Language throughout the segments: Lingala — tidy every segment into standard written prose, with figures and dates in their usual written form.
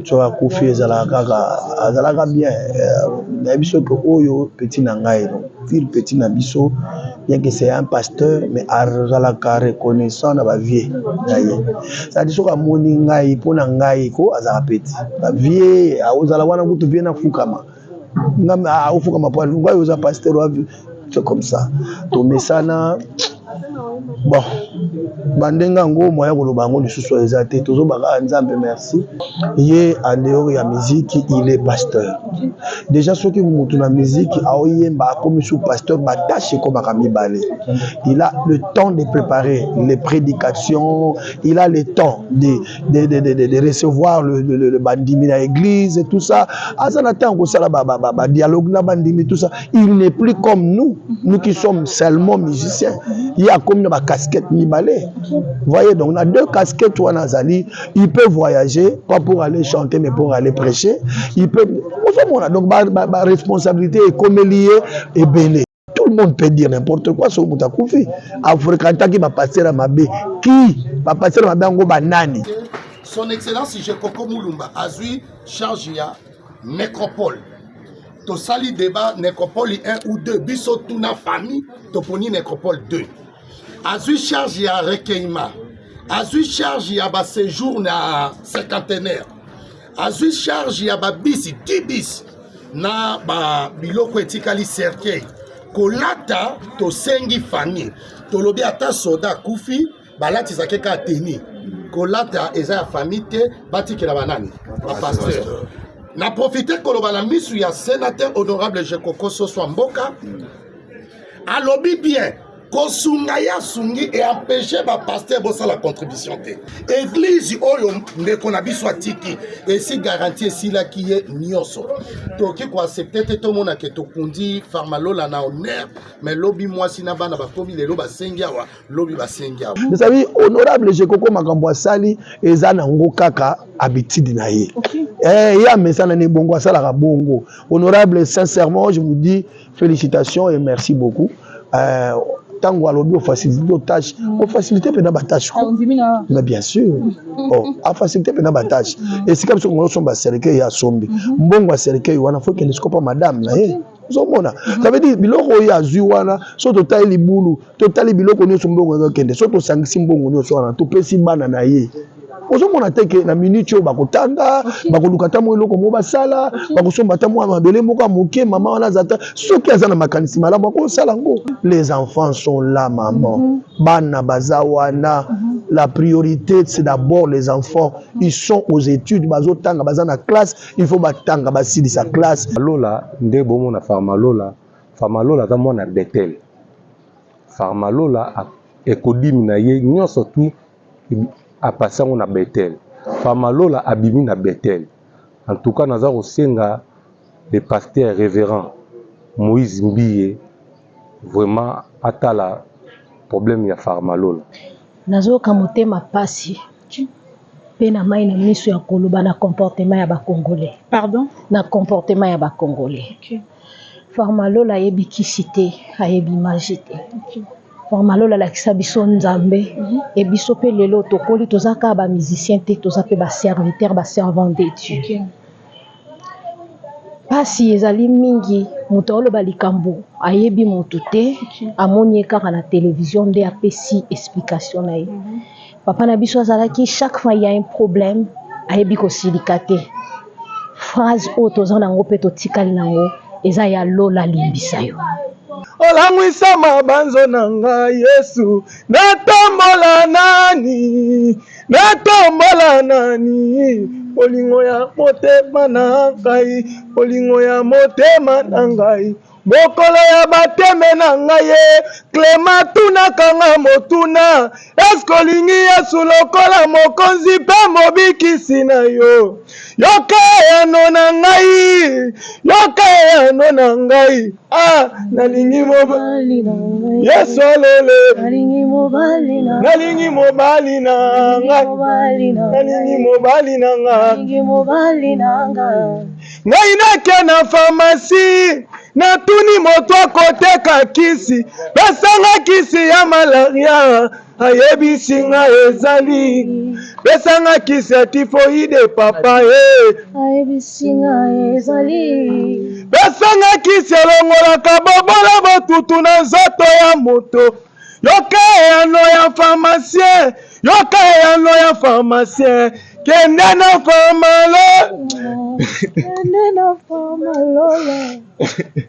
tu as confié azalaka bien biso que oyo petit nangai fil petit na biso bien que c'est un pasteur mais azalaka reconnaissant na ba vie ça dit soka moni ngai pona ngai ko azala petit ba vie ozala wana kutu vie na fukama ngam fukama po ngai oza pasteur c'est comme ça to mesana bon bandenga ngo moya koloba ngo lisusu ezate tozo baka nzambe merci ye en dehors ya musique il est pasteur déjà ceux qui mutu na musique aoyemba comme sous pasteur batache comme akamibale il a le temps de préparer les prédications il a le temps de recevoir le bandimi na église et tout ça azana temps ko sala ba dialogue na bandimi tout ça il n'est plus comme nous qui sommes seulement musiciens il y a comme une casquette mi-balai. Vous voyez, donc on a deux casquettes ou Azali. Il peut voyager, pas pour aller chanter, mais pour aller prêcher. Il peut. Donc ma responsabilité est comme liée et belée. Tout le monde peut dire n'importe quoi sur Moutakoufi. Afrikanta qui va passer à ma baie. Qui va passer à ma baie en banani. Son Excellence, Jekoko Moulumba, Azui, Chargia, Nécropole. To sali débat Nécropole 1 ou 2. Biso Tuna famille, Toponi Nécropole 2. Azui charge ya recueillement. Azui charge ya ba séjour na cinquantenaire. Azui charge ya ba bis 10 bis na ba biloko etikali cercueil. Kolata to sengi famille. To lobi ata soda kufi balati zakeka teni. Kolata eza ya famille te batiki na banani. Ba pasteur. Na profiter koloba na misu ya sénateur honorable Jekoko Soswa Mboka. Alobi bien. Kosungaya sungi et empêcher ba pasteur bossa la contribution te. Église oyo ndeko na biso atiki et si garantie si la qui est nyoso. Toki ko accepter te to mona ke to kundi farmalola na honneur mais lobi moi sina bana ba komi le loba sengia wa lobi ba sengia. Vous savez honorable Jekoko makambo asali eza na ngo kaka habitude na ye. Ya mesana ne bongo asala ka bongo. Honorable sincèrement je vous dis félicitations et merci beaucoup. Tango alobi faciliter tâche on faciliter pena ba tâche mais bien sûr a faciliter pena ba tâche et c'est comme ça qu'on somba cercueil ya sombi mbongo cercueil wana faut que ne scope madame na ye zomona ça veut dire biloko ya zui wana so total libulu total biloko nyo sombongo ngakende so to sangisi mbongo nyo so wana to pesi bana na ye ozomona teke na minute bakotanga bakoluka ta mo eloko mo basala bakosomba ta mo mabele moko moke mama wana zata soki azana makanisi malamu ko sala ngo les enfants sont là maman bana bazawana la priorité c'est d'abord les enfants ils sont aux études bazotanga bazana classe il faut batanga basili sa classe lola nde bomo na farmalola ta mona Betel farmalola ekodimi na ye nyonso tu a passé on a Betel. Famalola abimi na Betel. En tout cas, nous avons le pasteur révérend Moïse Mbiye vraiment atala problème ya Famalola. Nazo kamote mapasi. Pena mai na miso ya koloba na comportement ya ba Congolais. Pardon? Na comportement ya ba Congolais. OK. Famalola yebi kisite, ayebi magite. Formalola la kisa biso nzambe et biso pe lelo tokoli tozaka ba musicien te tozape ba serviteur ba servant de Dieu. Okay. Pasi ezali mingi muto oloba likambo ayebi mutu te amoni kaka na télévision nde apesi explication na ye. Papa na biso azalaki chaque fois il y a un problème ayebi ko silikate. Phrase o tozana ngo pe totikali nango eza ya lola limbisa yo. Olangwisa mabanzo nanga Yesu natombola nani olingo ya motema na ngai olingo ya motema na ngai bokolo ya bateme na ngai ye Clément tuna kanga motuna esko lingi Yesu lokola mokonzi pe mobikisi na yo yoka yano na ngai nalingi mobali na ngai Yesu lele nalingi mobali na ngai nalingi mobali na ngai ngai nake na pharmacie na natuni moto akoteka kisi pesanga kisi ya malaria ayebisi nga ezali pesanga kisi ya tifoide papa ayebisi nga ezali pesanga kisi elongolaka bobola botutu na nzoto ya moto yoka eyano ya pharmacien yoka eyano ya pharmacien kende na famalola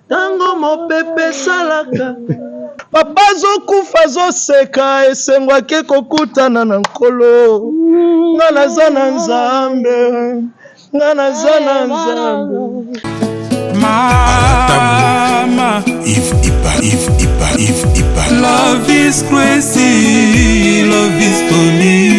tango mopepe salaka papa zokufa zoseka esengwaki kokutana na nkolo nga naza na nzambe nga naza na nzambe Mama, if love is crazy, love is funny.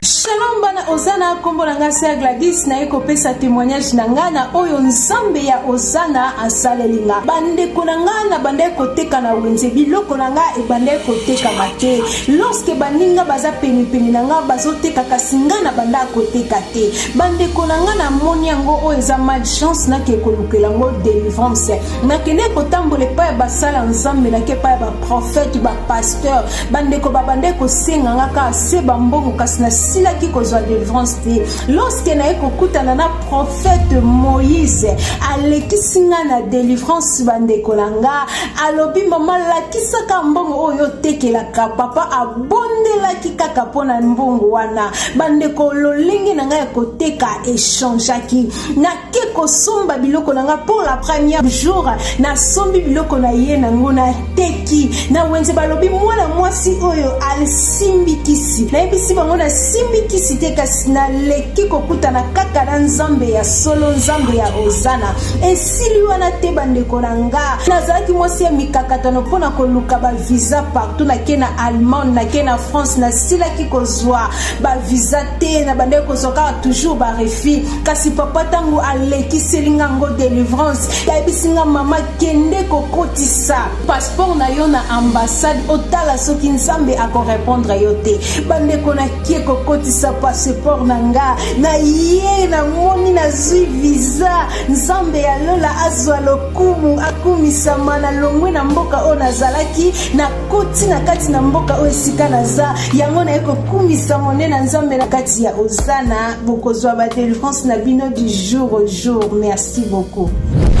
Shalom bana Osana kombo na nga Sir Gladys na eko pesa témoignage na nga na oyo nzambe ya Osana asalelinga bandeko na nga na bandeko teka na wenze biloko na nga e bandeko teka mate lorsque baninga baza peni na nga bazoteka kasi nga na banda koteka te bandeko na nga na moni yango oyo eza malchance na ke kolukela ngo délivrance na kende kotambola pa ya basala nzambe na ke pa ya ba prophète ba pasteur bandeko ba bandeko senga nga ka se bambongo kasi na sila ki kozwa délivrance te lorsque na ekokutana na prophète Moïse alekisinga na délivrance bandeko na nga alobi mama lakisaka mbongo oyo tekelaka papa abondelaki kaka pona mbongo wana bandeko lolingi na nga ekoteka échangeaki na ke kosomba biloko na nga pour la première jour na sombi biloko na ye nango na teki na wenze balobi mwana mwasi oyo alisimbikisi na yebisi bango na simbikisi te kasi na leki kokutana kaka na nzambe ya solo nzambe ya Osana esili wana te bandeko na nga nazalaki mwasi ya mikakatano mpona koluka bavisa partout nake na Allemagne nake na France nasilaki kozwa bavisa te na bandeko kozwa kaka toujours barefi kasi papa tango alekiselinga ngo délivrance yayebisinga mama kende kokotisa passeport na yo na ambassade otala soki nzambe akorépondre yo te bandeko nakie kokotisa passeport na nga na ye na moni nazwi visa nzambe ya lola azwa lokumu akumisama na longwe na mboka oyo nazalaki na koti na kati na mboka oyo esika naza yango na ekokumisa mone na nzambe na kati ya Osana bokozwa ba délivrance na bino du jour au jour merci beaucoup.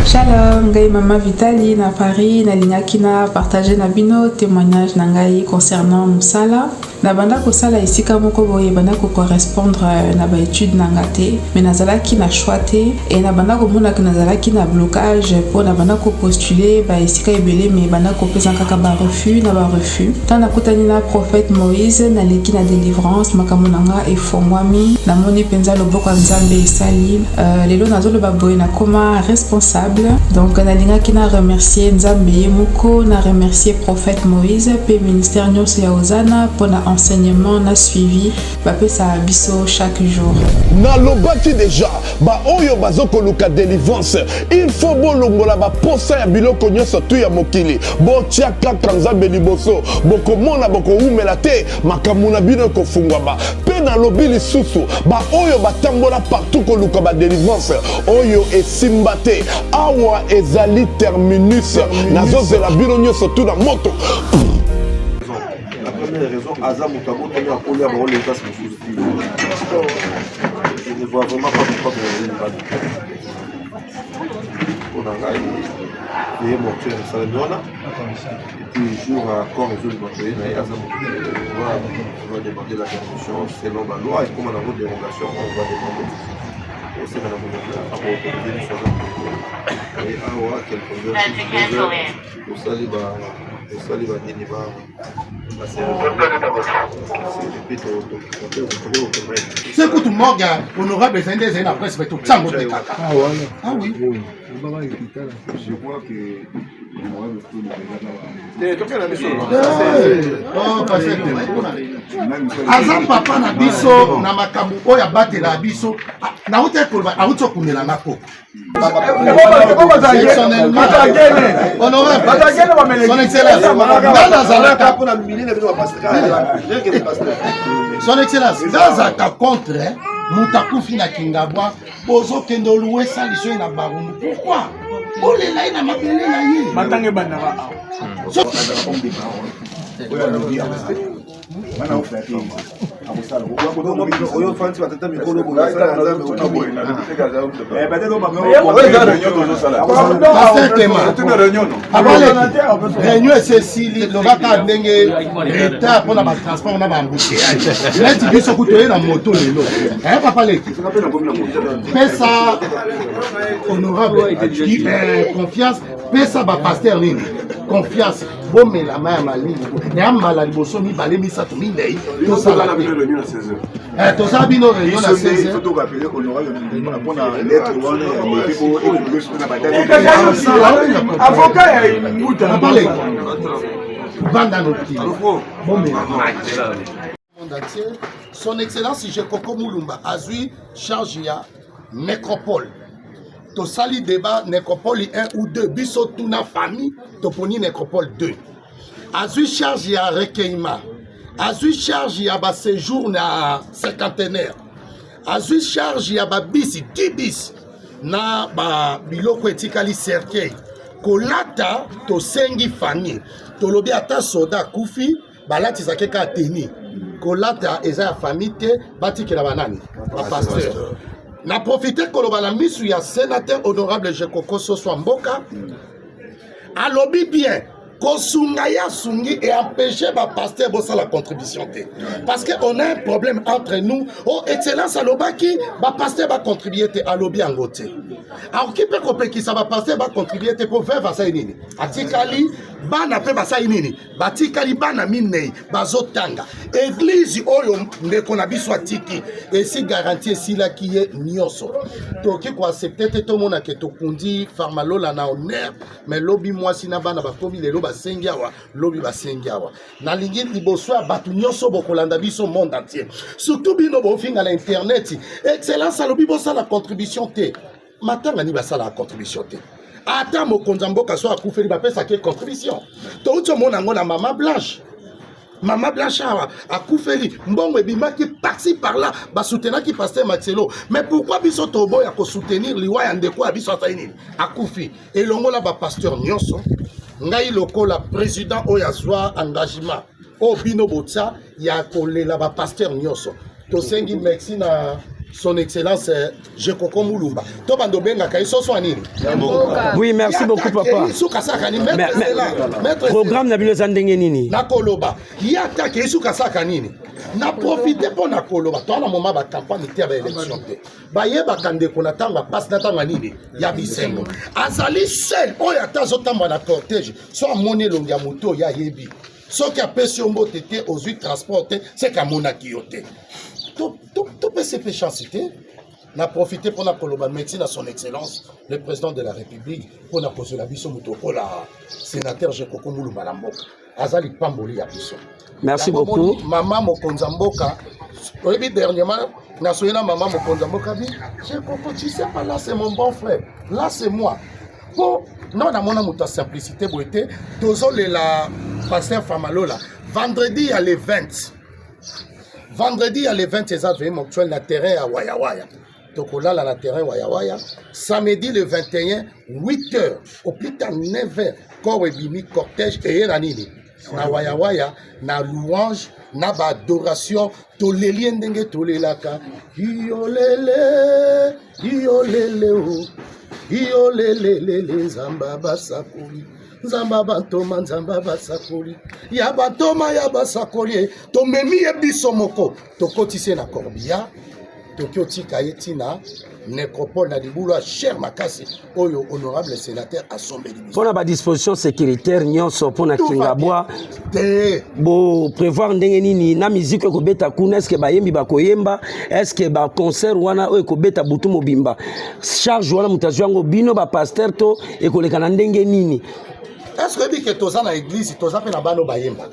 Shalom, ngai Mama Vitali na Paris, na lingaki na partager na bino témoignage na ngai concernant musala. Na banda kosala esika moko boye banda ko correspondre na ba étude na ngate, mais nazalaki na choix te et na banda ko mona que nazalaki na blocage pour na banda ko postuler ba esika ebele mais banda ko pesa kaka ba refus na ba refus. Tant na kutani na prophète Moïse na leki na délivrance makamonanga e fongwami na moni penza loboko nzambe esali lelo nazolo ba boye na koma responsable. Donc nalingaki na remercier nzambe moko na remercier prophète Moïse pe ministère nyonso ya Osana pour na enseignement na suivi bapesa biso chaque jour. Na lobaki déjà ba oyo bazoko luka délivrance il faut bolongola ba posa ya biloko nyonso tu ya mokili botia kaka nzambe liboso bokomona bokoumela te makamuna bino kofungwa ba pe na lobi lisusu ba oyo batambola partout koluka ba délivrance oyo esimba te awa ezali terminus nazozela bino nyonso tu na moto. La première raison, Azam Moutabo, Tony Apollo, a les tasses je ne vois vraiment pas pourquoi vous avez une balle. On a gagné mortuaire de Saladona. Et puis, jour à corps et jour mortuaire, Azam on va demander la permission selon la loi et comme on a une dérogation, on va demander. Et c'est dans la à proposer les choses. Et à voir quelques heures, au saliba Niniba. C'est que tout le monde a honorable des Indiens et la presse, mais tout ça, ah oui. Je vois que Azam papa na biso na makambo oyo abatela biso na uta kolba auto kunela nako son excellence son excellence dans un contre mutakufi na kingabwa bozo kendo louer saliso na barumbu pourquoi olela ye na mabele na ye matange bandaka oyo fanti batata mikolo réunion esesili lobaka ndenge retard mpona batransport na bambouteillage neti biso kutoye na moto lelo papa leki pesa honorable confiance pesa bapaster nini confiance bomela ma ya malili ya mbala liboso mibale misato minei tosala bino réunion na 16h avocat ya mbuta vanda nokili bomela monde entier son excellence Jekoko Mulumba azwi charge ya nécropole tosali débat nécropole 1 ou 2 biso tuna famille toponi nécropole 2 azwi charge ya recueillement azwi charge ya ba séjour na cinquantenaire azwi charge ya ba bisi 10 bis na ba biloko etikali cercueil kolata tosengi famille tolobi ata soda kufi balatisaka ka teni kolata eza ya famille te batikela banani ba pasteur na profité koloba na misu ya sénateur honorable Jekoko Soswa Mboka alobi bien kosunga ya sungi et empêcher ba pasteur bossa la contribution te parce que on a un problème entre nous oh excellence alobaki ba pasteur ba contribuer te alobi angote alors qui peut compléter ça ba pasteur ba contribuer te pour faire ça nini atikali bana pe basa nini batikali bana minei bazotanga église oyo ndeko na biso atiki et si garantie sila qui est nyonso to ki ko accepter te to mona ke to kundi farmalola na honneur mais lobi moi sina bana ba komi lelo basengi awa lobi basengi awa na lingi liboso ya batu nyonso bokolanda biso monde entier surtout bino bofinga na internet excellence alobi bosa la contribution te matanga ni basala la contribution te ata mokonzi mboka so akufeli bapesa ke contribution touti omona yango na mama blanche awa akufeli mbongo ebimaki par-ci par-là basoutenaki pasteur Maxelo mais pourquoi biso toboya kosoutenir liwa ya ndeko ya biso asali nini akufi elongola bapasteur nyonso ngai lokola président oyo azwa engagement oyo bino botya ya kolela bapasteur nyonso tosengi merci na son excellence Jekoko Mulumba to bando benga kai soso anini oui merci beaucoup papa suka saka ni maître programme na bilo zandenge nini na koloba yata ke suka saka nini na profiter pour na koloba to na moment ba campagne te ba élection te ba yeba kande ko na tanga passe na tanga nini ya bisengo azali seul oyo atazo tamba na cortège so amone longi ya moto ya yebi so ki apesi mbote te ozui transporter c'est ka mona kiyote tout PCP chancité n'a profité pour la Koloba médecine à son excellence le président de la République pour la poser la biso mutoko la sénateur Jekoko Mulumba Lamboka azali pamboli ya biso. Merci beaucoup maman Mokonza Mboka oui dernièrement na soyena maman Mokonza Mboka bi Jekoko tu sais pas là c'est mon bon frère là c'est moi pour non na mona muta simplicité boité tozole la pasteur Famalola vendredi à les 20 vendredi à les 20 événements actuels na terrain à Wayawaya. Tokola la terrain Wayawaya. Samedi le 21 8h au plus tard 9h corps et bimi cortège et nani na Wayawaya na louange na ba adoration to leli ndenge to lelaka iolele nzamba basakoli nzamba batoma nzamba basakoli ya batoma ya basakoli to memi biso moko to kotise na corbia to kyotika yetina nécropole na libulu a cher makasi oyo honorable sénateur assombeli pona ba disposition sécuritaire nyonso pona kingabwa bo prévoir ndenge nini na musique ko beta kuna est-ce que bayembi bakoyemba est-ce que ba concert wana oyo ko beta butu mobimba charge wana mutazo yango bino ba pasteur to ekoleka na ndenge nini est-ce que dit que toza na église toza pe na bano bayemba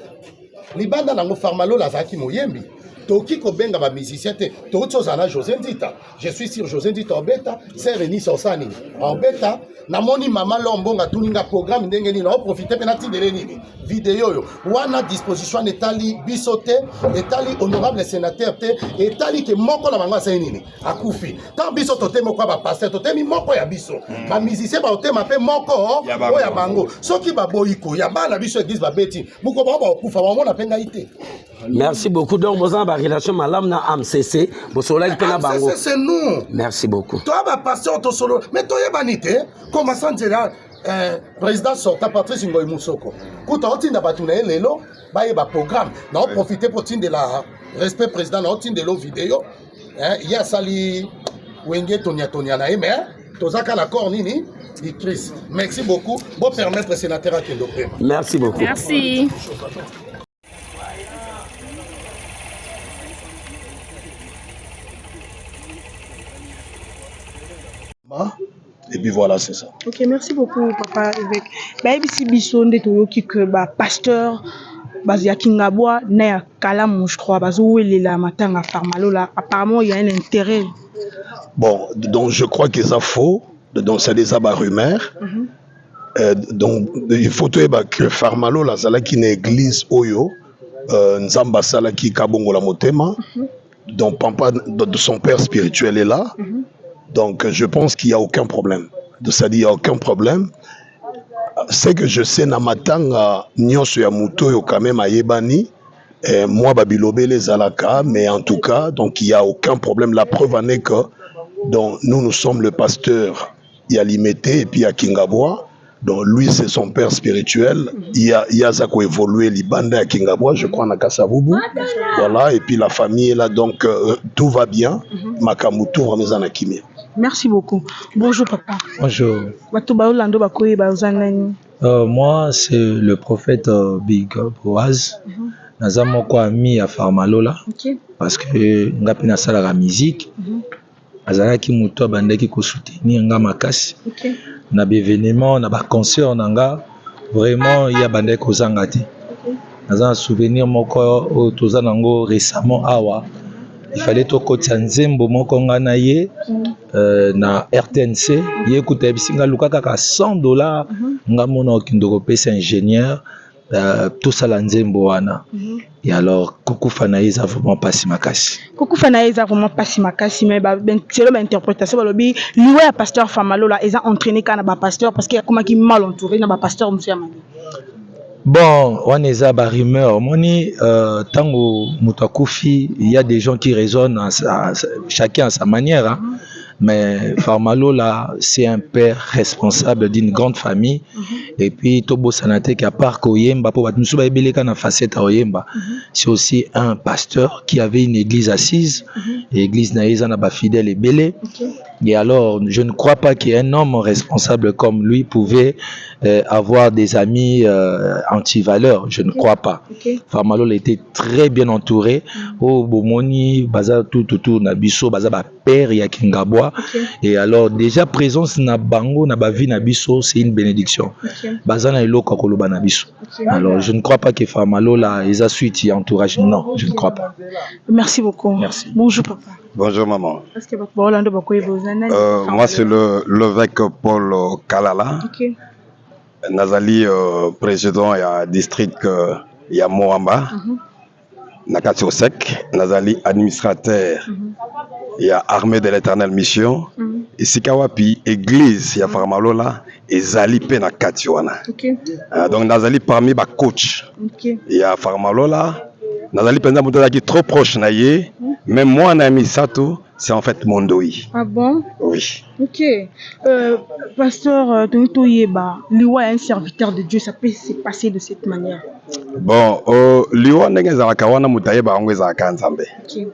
libanda nango farmalola zaki moyembi toki ko benga ba musicien te toza na José Ndita je suis sûr José Ndita obeta c'est Reni Sosani obeta na moni mama lombonga tuninga programme ndenge nini na profiter pe na tindele nini vidéo yo wana disposition etali bisote etali honorable sénateur te etali ke moko na bango asali nini akufi tant biso totemi kwa ba pasteur totemi moko ya biso ba musicien ba otema pe moko ya bango soki ba boyiko ya bana biso église ba beti buko ba okufa ba mona penga ite. Merci beaucoup. Donc, vous avez une relation malam na AMCC. Vous avez une bango. C'est nous. Merci beaucoup. Toi, bah, pasteur, ton solo. Mais toi, banité, commençant déjà, président sortant Patrice Ngoy Moussoko. Quand on tient d'abatouna lelo, bah, il y a programme. On profiter pour tenir de la respect président, on tient de l'eau vidéo. Il y a sali Wenge Tonia na mais tozaka la cornini. Chris. Merci beaucoup. Bon permettre le sénateur à Kendo. Merci beaucoup. Merci. Et puis voilà, c'est ça. Ok, merci beaucoup, papa évêque. Bah, ici, Bisson, de Toyoki, que bah, pasteur, bah, ya Kingabwa, na Kalam, je crois, bah, où il est là, matin, à Farmalo, là, apparemment, il y a un intérêt. Bon, donc je crois que ça faux, donc c'est des abats rumeurs. Donc, il faut que Farmalo, là, c'est là qui est une église Oyo, Nzamba Sala qui Kabongo la Motema, donc papa de son père spirituel est là. Donc, je pense qu'il n'y a aucun problème. C'est-à-dire qu'il n'y a aucun problème. C'est que je sais, Namatanga, Nyonso Yamuto, quand même à Yebani, moi, Babilobe, les Alaka, mais en tout cas, donc il n'y a aucun problème. La preuve en est que donc, nous sommes le pasteur Yalimete et puis à Kingabwa. Donc, lui, c'est son père spirituel. Il y a ça qui a évolué, Libanda à Kingabwa, je crois, à Kassavubu. Voilà, et puis la famille est là, donc tout va bien. Makamutu, Ramezana Kimia. Merci beaucoup. Bonjour papa. Bonjour. Moi, c'est le prophète Big Boaz. Naza moko ami à Farmalola. Parce que ngapi na sala la musique. Azalaki muto abandaki ko soutenir nga makasi. Na événement, na ba concert nanga vraiment il y a bandaki ko zanga te. Naza souvenir moko o tozanango récemment awa. Il fallait tout kotia nzembo moko nga na ye na RTNC ye kuta bisinga luka kaka $100 nga mona okindoko pesa ingénieur tout ça la nzembo wana et alors kokufa na ye za vraiment pasi makasi kokufa na ye za vraiment pasi makasi mais ba c'est l'interprétation balobi liwe ya pasteur Famalola eza entraîné kana ba pasteur parce qu'il y a comme qui mal entouré na ba pasteur monsieur Amadi. Bon, on est à la rumeur. Moni, tango mutakufi, il y a des gens qui raisonnent chacun à sa manière. Hein. Mais Farmalo là, c'est un père responsable d'une grande famille. Et puis Tobo Sanate qui a part Koyemba pour Batmusuba Ebeleka na facette Oyemba. C'est aussi un pasteur qui avait une église assise, l'église Naïza na ba fidèle et belé. Et alors, je ne crois pas qu'un homme responsable comme lui pouvait avoir des amis anti-valeurs. Je ne crois pas. Farmalo était très bien entouré. Oh, Bomoni, Baza tout Nabiso, Baza ba père ya Kingabwa. Et alors, déjà présence na bango na ba vie Nabiso, c'est une bénédiction. Baza na ilo kakoloba Nabiso. Alors, je ne crois pas que Farmalo là, ils a suite entourage. Non, je ne crois pas. Merci beaucoup. Merci. Bonjour papa. Bonjour maman. Moi c'est l'évêque Paul Kalala. Nazali président du district ya Moamba. Nakati Osek. Nazali administrateur ya armée de l'éternelle mission. Ici Kawapi église ya Farmalola et Zali pe na kati wana. Donc Nazali parmi ba coach. Ya Farmalola. Nazali penza muto qui trop proche na ye. Même moi, Nami Sato, c'est en fait mon doi. Ah bon? Oui. Ok. Pasteur Tonito Yeba, Liwa est un serviteur de Dieu, ça peut se passer de cette manière. Bon, Liwa n'est pas un kawana mutayeba angwe za kanzambe. Ok.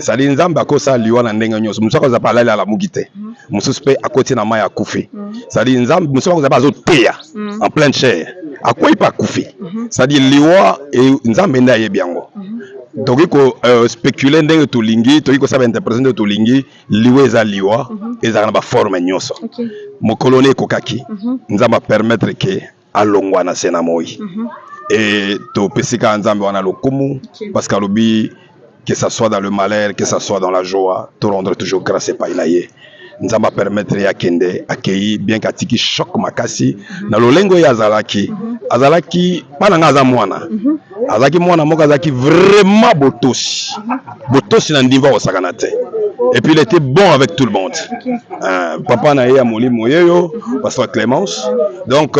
Sali nzamba kosa Liwa na ndenge nyoso. Muso ko zapala la mugite. Muso spe akoti na maya kufi. Sali nzamba muso ko zapala zo teya en pleine chair. Akoi pa kufi. Sali Liwa et nzamba nda yebiango. Donc il spéculer ndenge tolingi to iko saba interpréter de tolingi liwe za liwa ezana ba forme nyoso mokolone kokaki nzamba permettre que alongwa na sena moi et to pesika nzamba wana lokumu parce que lobi que ça soit dans le malheur que ça soit dans la joie to rendre toujours grâce et pas inaye nzamba permettre ya kende accueilli bien katiki choc makasi na lolengo ya azalaki bana nga aza mwana azalaki mwana moko azalaki vraiment botosi na ndimba osakana te et puis il était bon avec tout le monde. Papa na ya molimo yeyo pasteur Clémence donc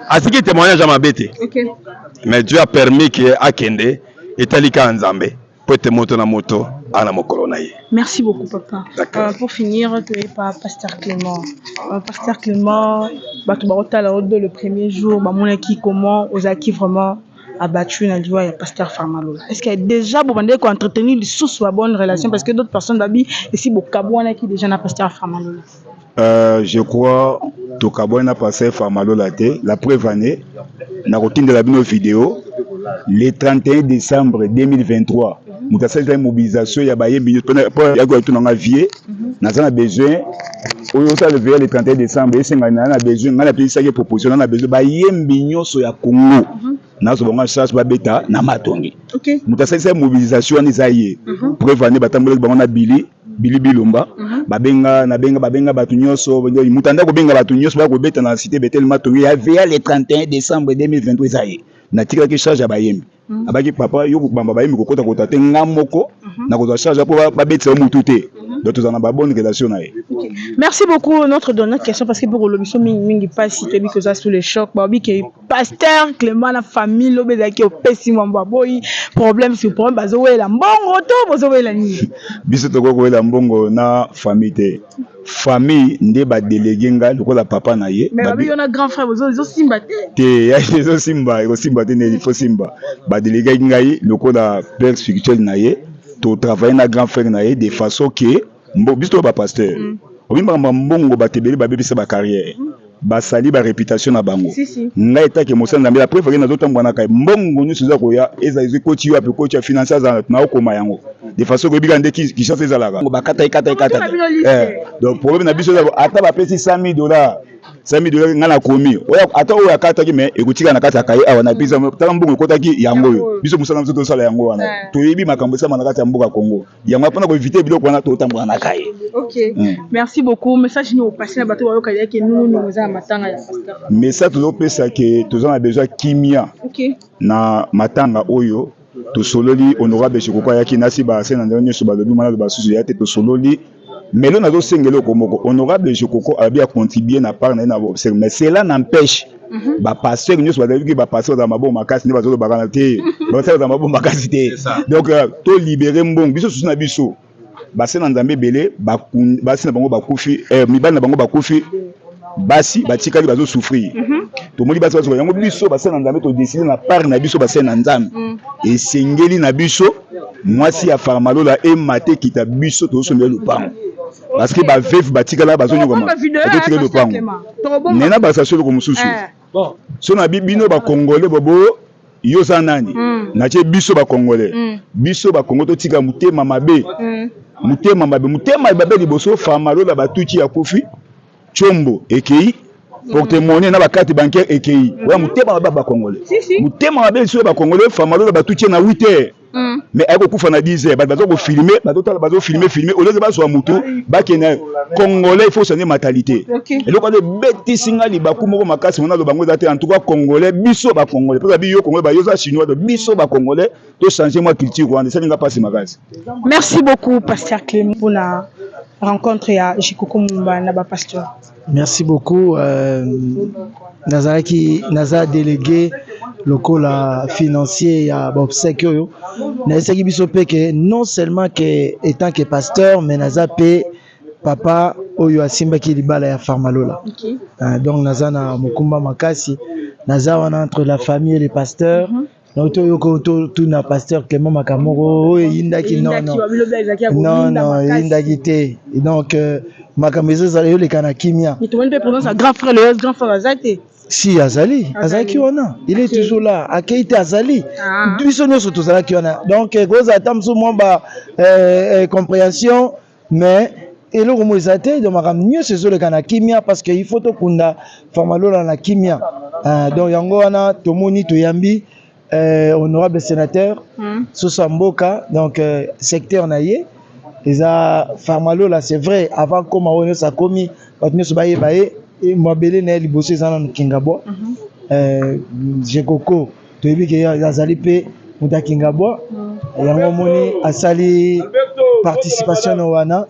atiki témoignage à mabete mais Dieu a permis que akende etalika nzambe pour te moto na moto ana mokolo na ye. Merci beaucoup papa. Pour finir tu es pas pasteur Clément. Pasteur Clément bato barota la le premier jour ba monaki comment ozaki vraiment abattu na liwa ya pasteur Farmalola. Est-ce qu'il y a déjà bon bande ko entretenir les sous la bonne relation parce que d'autres personnes babi ici bokabwana qui déjà na pasteur Farmalola. Je crois to kabwana pasteur Farmalola te la preuve année na routine la bino vidéo le 31 décembre 2023 nous avons une mobilisation ya bayembi pour ya ko tout na vie na besoin oyo ça le 31 décembre et sengana na besoin ngana pesa ke proposition na besoin bayembi nyonso ya Congo na so bonga charge ba beta na matongi nous avons une mobilisation ni zaye preuve année batambola bango na Billy Bilumba babenga batu nyonso mutanda ko benga batu nyonso ba ko beta na cité Betel matongi ya le 31 décembre 2023 zaye na tika ki charge ya bayembi abaki papa yo bamba bayembi ko kota kota te ngamoko na ko charge pour ba betsa mutu te donc nous en avons bonne relation na ye. Merci beaucoup notre dernière question parce que pour le biso mingi pas cité bi que ça sous le choc babi que pasteur Clément la famille lobeza ki opesi mwamba boy problème sur problème bazo wela mbongo to bazo wela ni biso to ko wela mbongo na famille te famille nde ba délégué nga lokola papa na ye mais babi yona grand frère bazo simba te ya zo simba ko simba te ne il faut simba ba délégué ngai lokola père spirituel na ye to travailler na grand frère na ye de façon que mbo biso ba pasteur obimba mbongo ba tebeli ba bebisa ba carrière ba sali ba réputation na bango ngai ta ke mosana mbela préféré na zotambo na kai mbongo ni suza ko ya eza eziko yo ape ko tia financer za na okoma yango de façon que bigande qui chance ezalaka ba kata donc problème na biso ata ba pesi $100,000 $100,000 ngana komi oya ata oya kata ki me ekutika na kata kai awa na pisa taka mbongo kotaki yango yo biso musala mzo to sala yango wana to yebi makambo sama na kata ya mboka Congo yango apana ko éviter biloko wana to tambola na kai. OK merci beaucoup message ni au passer na bato bayoka ya ke nous nous za matanga ya pasteur message to pesa ke to za besoin kimia na matanga oyo to sololi honorable Chikoko ya ki nasi ba sena ndonyo so ba lobi mana ba susu ya te to sololi mais là, nous avons komoko honorable Chikoko a bien contribué na part na mais cela n'empêche ba pasteur nous soit que ba pasteur dans mabo makasi ne bazo bakana te ba pasteur dans mabo makasi te donc to libérer mbong biso susu na biso ba sena nzambe belé ba sena bango ba kufi mibana bango ba kufi basi batikali bazo souffrir to moli basi bazo yango biso ba sena nzambe to décider na part na biso ba sena nzambe et sengeli na biso mwasi ya Farmalola e mate kita biso to sombe lupango parce que ba vef batikala bazo nyoma batikala lupango nena ba sasolo ko mususu bon so na bibino ba congolais bobo yo za nani na che biso ba congolais biso ba Congo to tika mutema mabe mutema mabe liboso Farmalola batuki ya kofi chombo ekei pour témoigner na ba carte bancaire ekei wa mutema mabe ba congolais mutema mabe so ba congolais Farmalola batuki na 8h mais eko kufa na 10h bazo ko filmer bazo filmer au lieu de bazo mutu bakena congolais il faut changer mentalité et loko de beti singa libaku moko makasi mona lo bango zate en tout cas congolais biso ba congolais parce que biyo congolais ba yoza chinois de biso ba congolais to changer moi culture rwanda ça n'inga pas si makasi. Merci beaucoup pasteur Clément pour la rencontre ya Chikoko Mumba na ba pasteur. Merci beaucoup Naza délégué local financier à obsèque yo na eseki biso peke non seulement que étant que pasteur mais naza pe papa oyo asimba ki libala ya Farmalola donc naza na mokumba makasi naza wana entre la famille et les pasteurs donc tout na pasteur Clément Makamoro yindaki non yindaki te donc makambezo za yo le kana kimia mais tu vois un grand frère Azate si Azali Kiwana il est toujours là Akeite Azali biso nyonso tozala Kiwana donc goza tamso mwamba compréhension mais eloko mo ezate de makambo nyonso ezole kana kimia parce que il faut to kunda Farmalola na kimia donc yango wana tomoni toyambi honorable sénateur Sosa Mboka donc secteur na ye eza Farmalo là c'est vrai avant comme on ça commis batunyo so baye et mobile na liboso eza na Kingabwa Jekoko toyebi ke azali pe muta Kingabwa yango moni asali participation na wana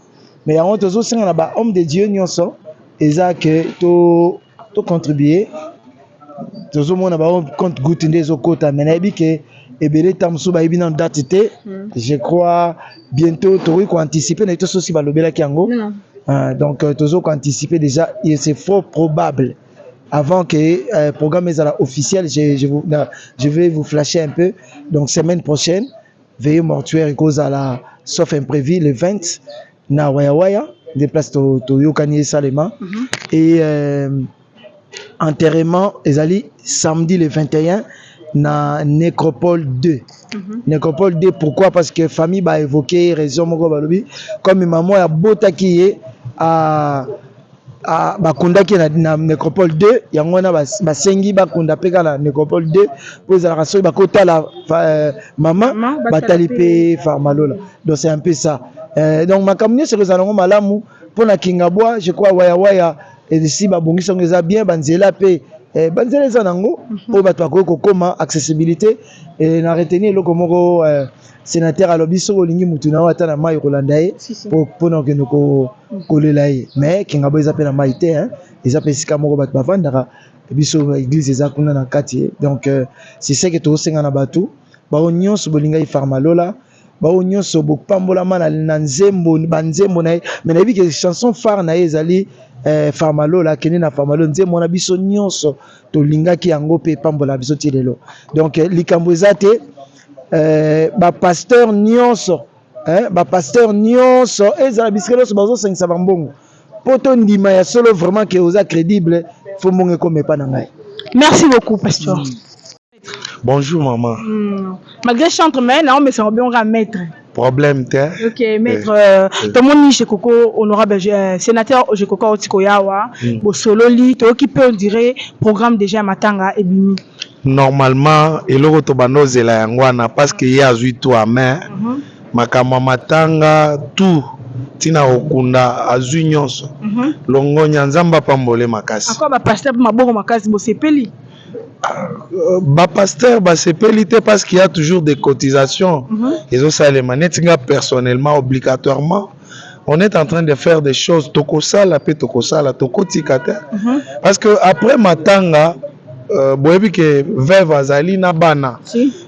mais yango tozo senga na ba homme de Dieu nyonso eza que to contribuer tozo mona ba compte goutte ndezo kota mais na yebi ke ebele tamso ba yebi na date te je crois bientôt tori ko anticiper na to sosi ba lobela kiango donc tozo ko anticiper déjà et c'est fort probable avant que le programme soit officiel je vais vous flasher un peu donc semaine prochaine veillée mortuaire et cause à la sauf imprévu le 20 na Waya des places to Yokani Salema et enterrement ezali samedi le 21 na Nécropole 2. Nécropole 2 pourquoi? Parce que famille ba évoquer raison moko balobi comme maman ya botaki à bakundaki na Nécropole 2 yango na basengi bakunda peka na Nécropole 2 pour la raison bakota la maman batali pe Farmalo là. Donc c'est un peu ça. Donc makamni c'est que ça ngo malamu pour na Kingabwa je crois Waya et si babongisa ngeza bien banzela pe banzela zanango pour bato ko koma accessibilité et na retenir le komoko sénateur à l'obiso olingi mutuna wata na mai rolandaye pour na que nous kolelaye mais Kingabwa ils appellent na maité hein ils appellent sika moko bato bavandaka biso église ezakuna na kati donc c'est ça que to senga na bato ba nyonso bolinga Farmalo là ba nyonso bopambola mana na nzembo banzembo na mais na bi que chanson phare na ezali Farmalo la kene na Farmalo nzembo na biso nyonso to lingaki yango pe pambola biso tilelo donc likambo ezate ba pasteur nyonso ezala biskelo so bazo sengisa bambongo poto ndima ya solo vraiment que oza crédible faut monge comme pas na ngai. Merci beaucoup pasteur. Bonjour maman. Malgré chantre mais non mais c'est bien on maître. Problème te. OK maître tout mon niche Koko honorable sénateur Jekoko Otikoyawa bo sololi to qui peut on dirait programme déjà matanga et bimi. Normalement eloko to banozela yangwana parce que ya azui to à main makama matanga tout tina okunda azui nyonso longonya nzamba pambole makasi. Encore ba pasteur maboko makasi bo sepeli. Ba pasteur ba sepeli te parce qu'il y a toujours des cotisations. Ils ont ça les manettes personnellement obligatoirement. On est en train de faire des choses tokosala pe tokosala tokotikata parce que après matanga boyebi ke veuve azali na bana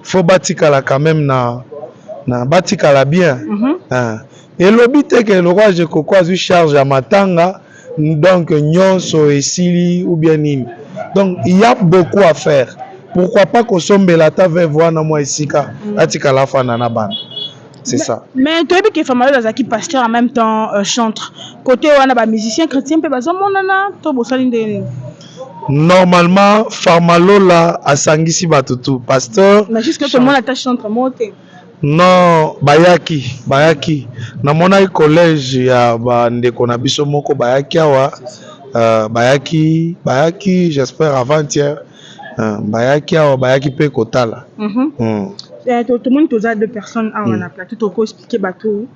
faut batikala quand même na batikala bien et l'obité que le roi Jekoko azui charge à matanga donc nyonso esili ou bien nini. Donc il y a beaucoup à faire. Pourquoi pas qu'on sombe la ta veuve wana moi isika atikala fana na bana. C'est ça. Mais tu as vu que Farmalo Lazaki pasteur en même temps chantre. Côté wana ba musicien chrétien pe bazo monana to bosali ndene. Normalement Farmalo la asangisi batutu pasteur. Mais jusque tout le monde attache chantre monter. Non, bayaki. Na mona collège ya ba ndeko na biso moko bayaki awa. Bayaki, j'espère avant-hier. Bayaki pe kotala. Tout le monde a deux personnes à on a plateau tout expliquer bateau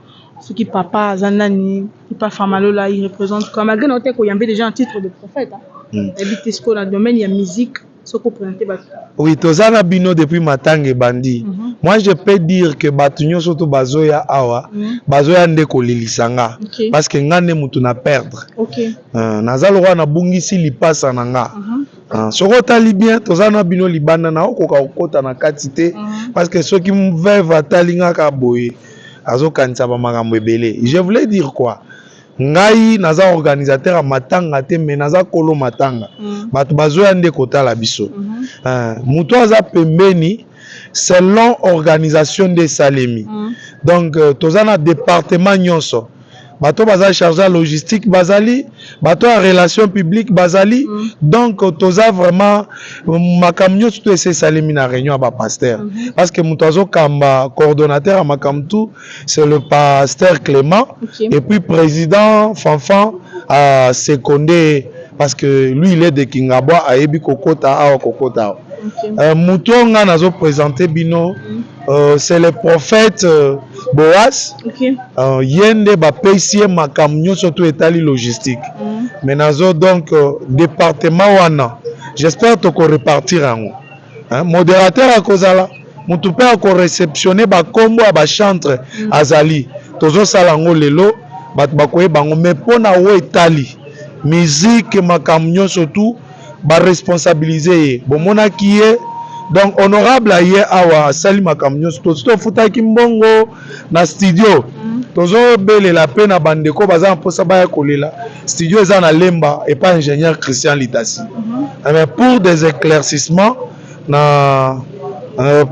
ce qui papa Zanani, qui pas Farmalo là, il représente comme malgré noter qu'il y avait déjà un titre de prophète habité ce qu'on a domaine il y a musique ce qu'on présentait bateau. Oui, tozana bino depuis matanga bandi. Moi je peux dire que batunyo surtout bazoya awa, bazoya ndeko lilisanga parce que ngane mutu na perdre. OK. Nazalo na bungisi lipasa nanga. Soko tali bien tozana bino libanda na okoka okota na katite parce que ceux qui veuve atalinga ka boye azo kanisa ba makambo ebele. Je voulais dire quoi? Ngai naza organisateur a matanga te mais naza kolo matanga. Bato bazoya ndeko tala biso. Mutu aza pembeni selon organisation de Salemi. Donc tozana département nyonso. Bato baza chargé à logistique bazali, bato à relations publiques bazali. Donc toza vraiment makamnyo tout ese Salemi na réunion à ba pasteur. Parce que mutozo kamba coordonnateur à makamtu c'est le pasteur Clément et puis président Fanfan à secondé parce que lui il est de Kingabwa a ebi kokota a kokota. Moutonga nazo présenté bino c'est le prophète Boaz. Yende ba pesi makam nyonso to etali logistique. Mais nazo donc département wana. J'espère to ko repartir ango. Modérateur à kozala mutu pe ko réceptionner ba kombo ba chantre azali. Tozo salango lelo bat bakoye bango mais pona wo etali musique makam nyonso tout ba responsabiliser bomona kiye donc honorable aye awa sali makam nyonso to futaki mbongo na studio tozo bele la peine na bandeko baza mposa baya kolela studio eza na lemba et pas ingénieur Christian Litasi. Mais pour des éclaircissements na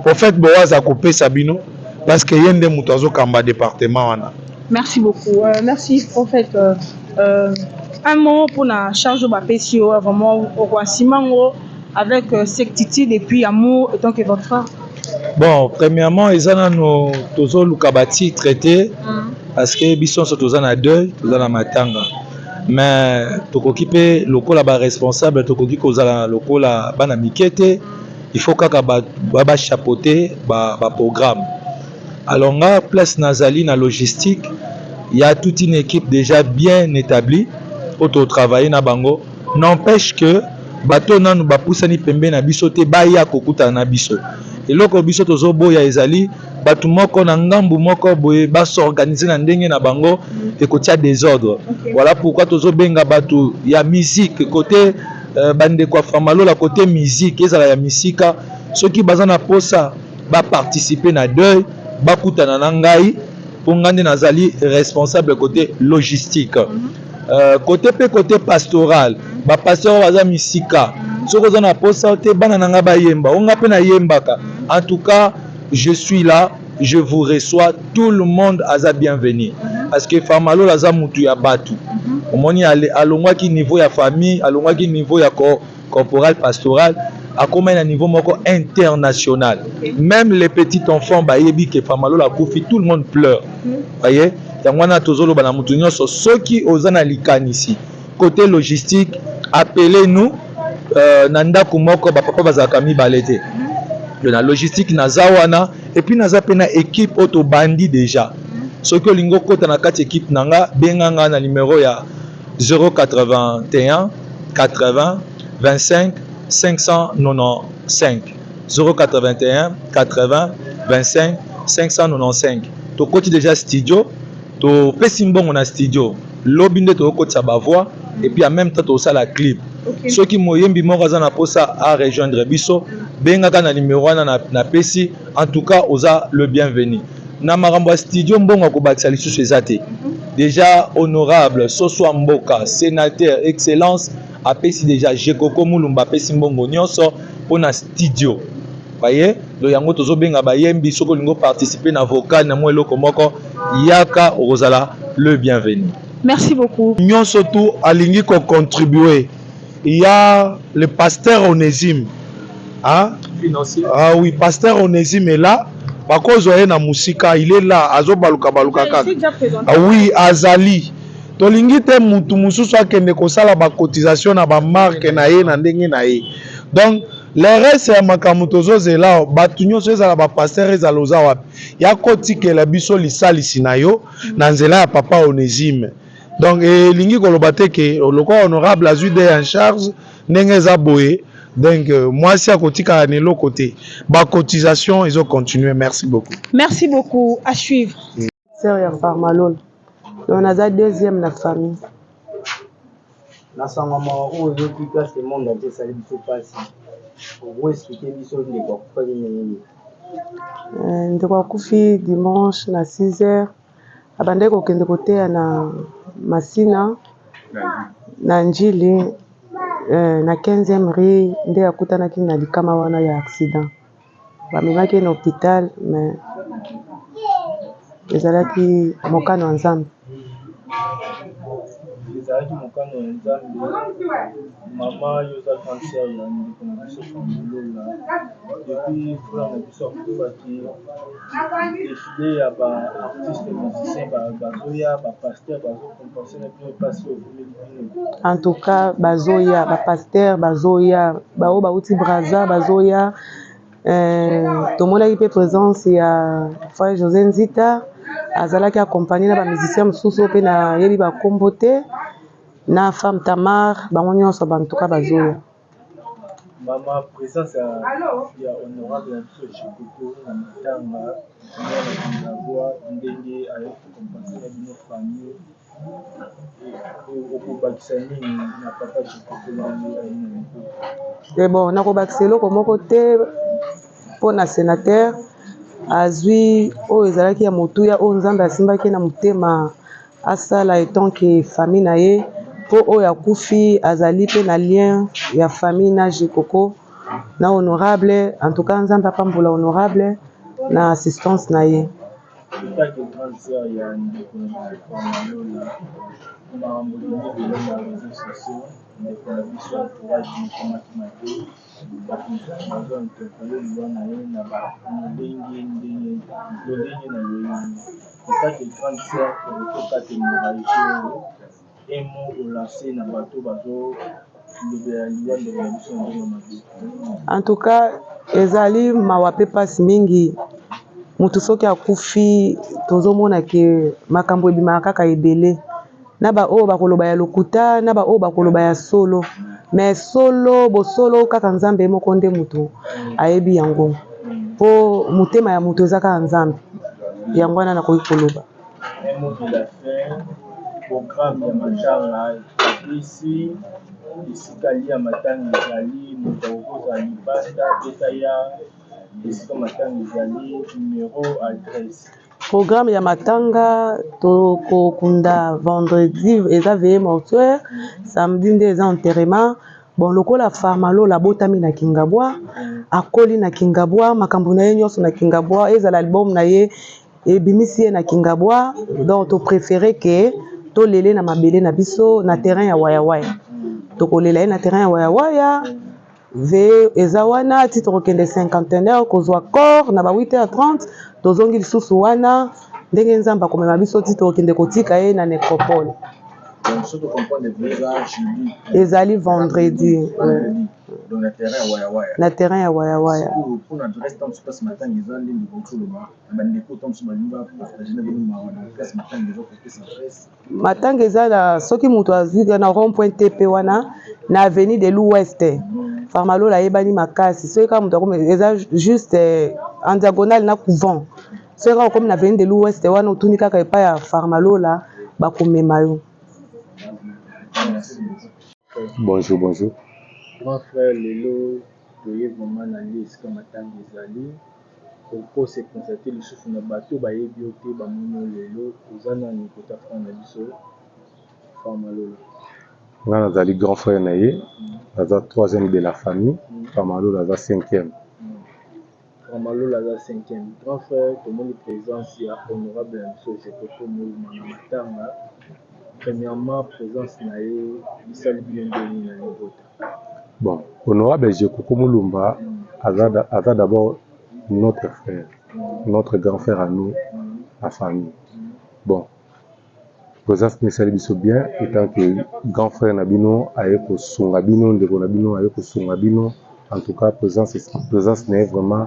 prophète Boaz a coupé Sabino parce que yende mutu azokamba département wana. Merci beaucoup. Merci prophète. Un mot pour la charge de ma PCO, vraiment au roi Simango, avec certitude et puis amour, et tant que votre frère. Bon, premièrement, ils ont tous Lukabati traité parce que Bisson sont tous en deuil, tous en matanga. Mais tokokipe lokola ba responsable, tokoki kozala lokola bana mikete, il faut kaka ba chapeauter ba programme. Alors là, place Nazali na logistique, il y a toute une équipe déjà bien établie pour travailler na bango. N'empêche que bateau nanu ba poussani pembe na biso te ba ya kokuta na biso. Et loko biso tozo boya ezali batu moko na ngambu moko boye ba s'organiser na ndenge na bango et kotia désordre. Voilà pourquoi tozo benga batu ya musique côté bande kwa famalo la côté musique ezala ya misika ceux qui bazana posa ba participer na deuil bakutana na ngai pongande nazali responsable côté logistique. Côté pastoral ba pasteur baza misika soko za na posa te bana nanga ba yemba onga pe na yembaka. En tout cas je suis là, je vous reçois, tout le monde aza bienvenu parce que famalo laza mutu ya batu omoni alongwa ki niveau ya famille alongwa ki niveau ya corporal pastoral à comme un niveau moko international. Même les petits enfants bayebi ke famalo la koufi tout le monde pleure. Voyez, yangwana tozolo bana mutu nyonso soki ozana likani ici. Côté logistique, appelez-nous nanda kumoko ba papa bazaka mibalete. La logistique nazawana et puis naza pena équipe auto bandi déjà. Soki olingo kota na kati équipe nanga benganga na numéro ya 081 80 25 595 081 80 25 595. To koti déjà studio, to pesimbongo na studio. Lobinde to koti sa ba voix et puis en même temps to ça la clip. Ceux qui moyembi moko za na posa à rejoindre biso benga kana numéro na pesi en tout cas oza le bienvenu. Na marambo studio mbongo ko bakisa lisusu ezate. Déjà honorable Soso Mboka, sénateur excellence apesi déjà Jekoko Mulumba apesi mbongo nyonso pona studio. Voyez, do yango tozo benga bayembi soko lingo participer na vocal na mo eloko moko yaka ozala le bienvenu. Merci beaucoup. Nyonso tout alingi ko contribuer. Il y a le pasteur Onésime. Hein? Financier. Ah oui, pasteur Onésime est là. Bakozoye na musika, il est là, azo baluka kaka. Ah oui, Azali. Tolingi te mutu mususu akende kosala ba cotisation na ba marque na ye na ndenge na ye. Donc le reste ya makamu tozozela batu nyonso ezala ba pasteur ezala oza wapi. Ya kotikela biso lisalisi na yo na nzela ya papa Onésime. Donc lingi koloba te ke loko honorable azui de en charge ndenge eza boye. Donc, moi, si à côté de l'autre côté, ma cotisation, ils ont continué. Merci beaucoup. Merci beaucoup. À suivre. Sœur Farmalol. On a la deuxième la famille. Ndeko kufi dimanche na 6h. Abande ko kende kote na Masina na Njili. Na 15e rue nde akutanaki na likama wana ya accident bamemaki na hôpital mais ezalaki mokano ya Nzambe. ezalaki mokano ya nzambe mama yoza cancer ya ndeko na biso famalola depuis frère na biso akufaki défilé ya baartiste musicien bazoya bapaster bazokompense na bino mpasi ofumeli bino. En tout cas bazoya bapaster bazoya bao bauti braza bazoya tomonaki mpe présence ya frère José Nzita azalaki accompagné na bamusicien mosusu mpe nayebi bakombo te na femme Tamar bango nyonso bantuka bazoya. Mama présence ya honorable na biso Chikoko na matanga na voix ndenge ayaki kompense na bino famille okobakisa nini na papa Chikoko ndenge ayina mais bon nakobakisa eloko moko te mpo na sénateur azwi oyo ezalaki ya motuya oyo nzambe asimbaki na motema asala etanke famille na ye mpo oyo akufi azali mpe na lien ya famille na Jikoko na honorable en tout cas nzambe apambola honorable na assistance na ye. etaki grande sœur ya ndeko na famalola makambo lingi lelo na réseaux sociaux ndeko na biso entourage mokomaki mate bazo interpele liwa na ye na lolenge na loyini etaki grande sœur ekokate moragie oyo emo olance na bato bazolobela liwa ndeko na biso na ndenge mabe. En tout cas ezali mawa mpe mpasi mingi mutu soki akufi tozomona ke makambo ebimaka kaka ebele na baoyo bakoloba ya lokuta na baoyo bakoloba ya solo mais solo bosolo kaka nzambe moko nde mutu ayebi yango mpo motema ya mutu eza kaka nzambe yango wana nakoki koloba. Programme ya matanga isi esika lia matanga ezali moto okozala libanda betaya esika matanga ezali numéro adresse. Programme ya matanga tokokunda vendredi eza veillée mortuaire samedi nde eza enterrement bon lokola Famalola botami na Kingabwa akoli na Kingabwa makambo na ye nyonso na Kingabwa ezala album na ye ebimisi ye na Kingabwa donc to préféré ke tolele na mabele na biso na terrain ya wayawaya tokolela ye na terrain ya wayawaya ve eza wana ti tokokende cinquantenaire kozwa corps na ba 8h30 tozongi lisusu wana ndenge nzambe akomema biso ti tokokende kotika ye na nécropole. Ezali vendredi na terrain ya wayawaya. Matanga eza na soki mutu azwi na rond point TP wana na avenue de l'Ouest Famalola yebani makasi soki kaka mutu akoma eza juste en diagonale na couvent soki kaka okomi na avenue de l'Ouest wana otuni kaka epai ya Famalola bakomema yo. Bonjour, bonjour. Grand frère lelo toye vraiment na lieu esika matanga ezali oko se constater lisusu na bato bayebi yo te bamoni lelo oza nani kota frère na biso Famalola. Nga nazali grand frère na ye aza 3e de la famille Famalola aza 5e. Famalola aza 5e. Grand frère tomoni présence ya honorable na biso Jekoko Muluma na matanga. Premièrement, présence na ye bisali bien na libota. Bon, honorable Jekoko Mulumba aza d'abord notre frère, notre grand frère à nous, la famille. Bon, présence nisali biso bien étant que grand frère Nabino aye ko sunga bino ndeko Nabino aye ko sunga bino. En tout cas, présence n'est vraiment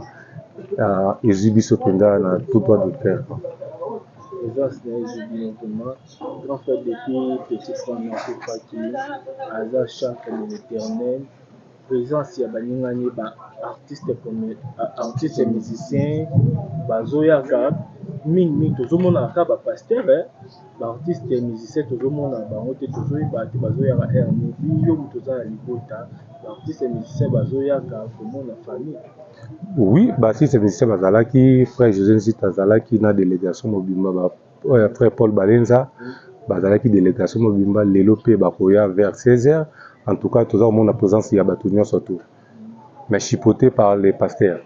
exibiso penda na tout droit de terre. Présence na exibiso penda grand frère depuis petit frère na Kofaki aza chantre de l'Éternel. Présence ya baningani ba artiste comme artiste musicien bazoyaka mingi tozomona ka ba pasteur ba artiste musicien tozomona bango te tozoyeba te bazoyaka RNB yo muto za libota ba artiste musicien bazoyaka komona famille. Oui, bah si c'est musicien bazalaki frère José Nzita azalaki na délégation mobimba frère Paul Balenza bazalaki délégation mobimba lelo pe bakoya vers 16h. En tout cas, tout le monde a présence, il y a Batunion surtout. Mais chipoté par les pasteurs.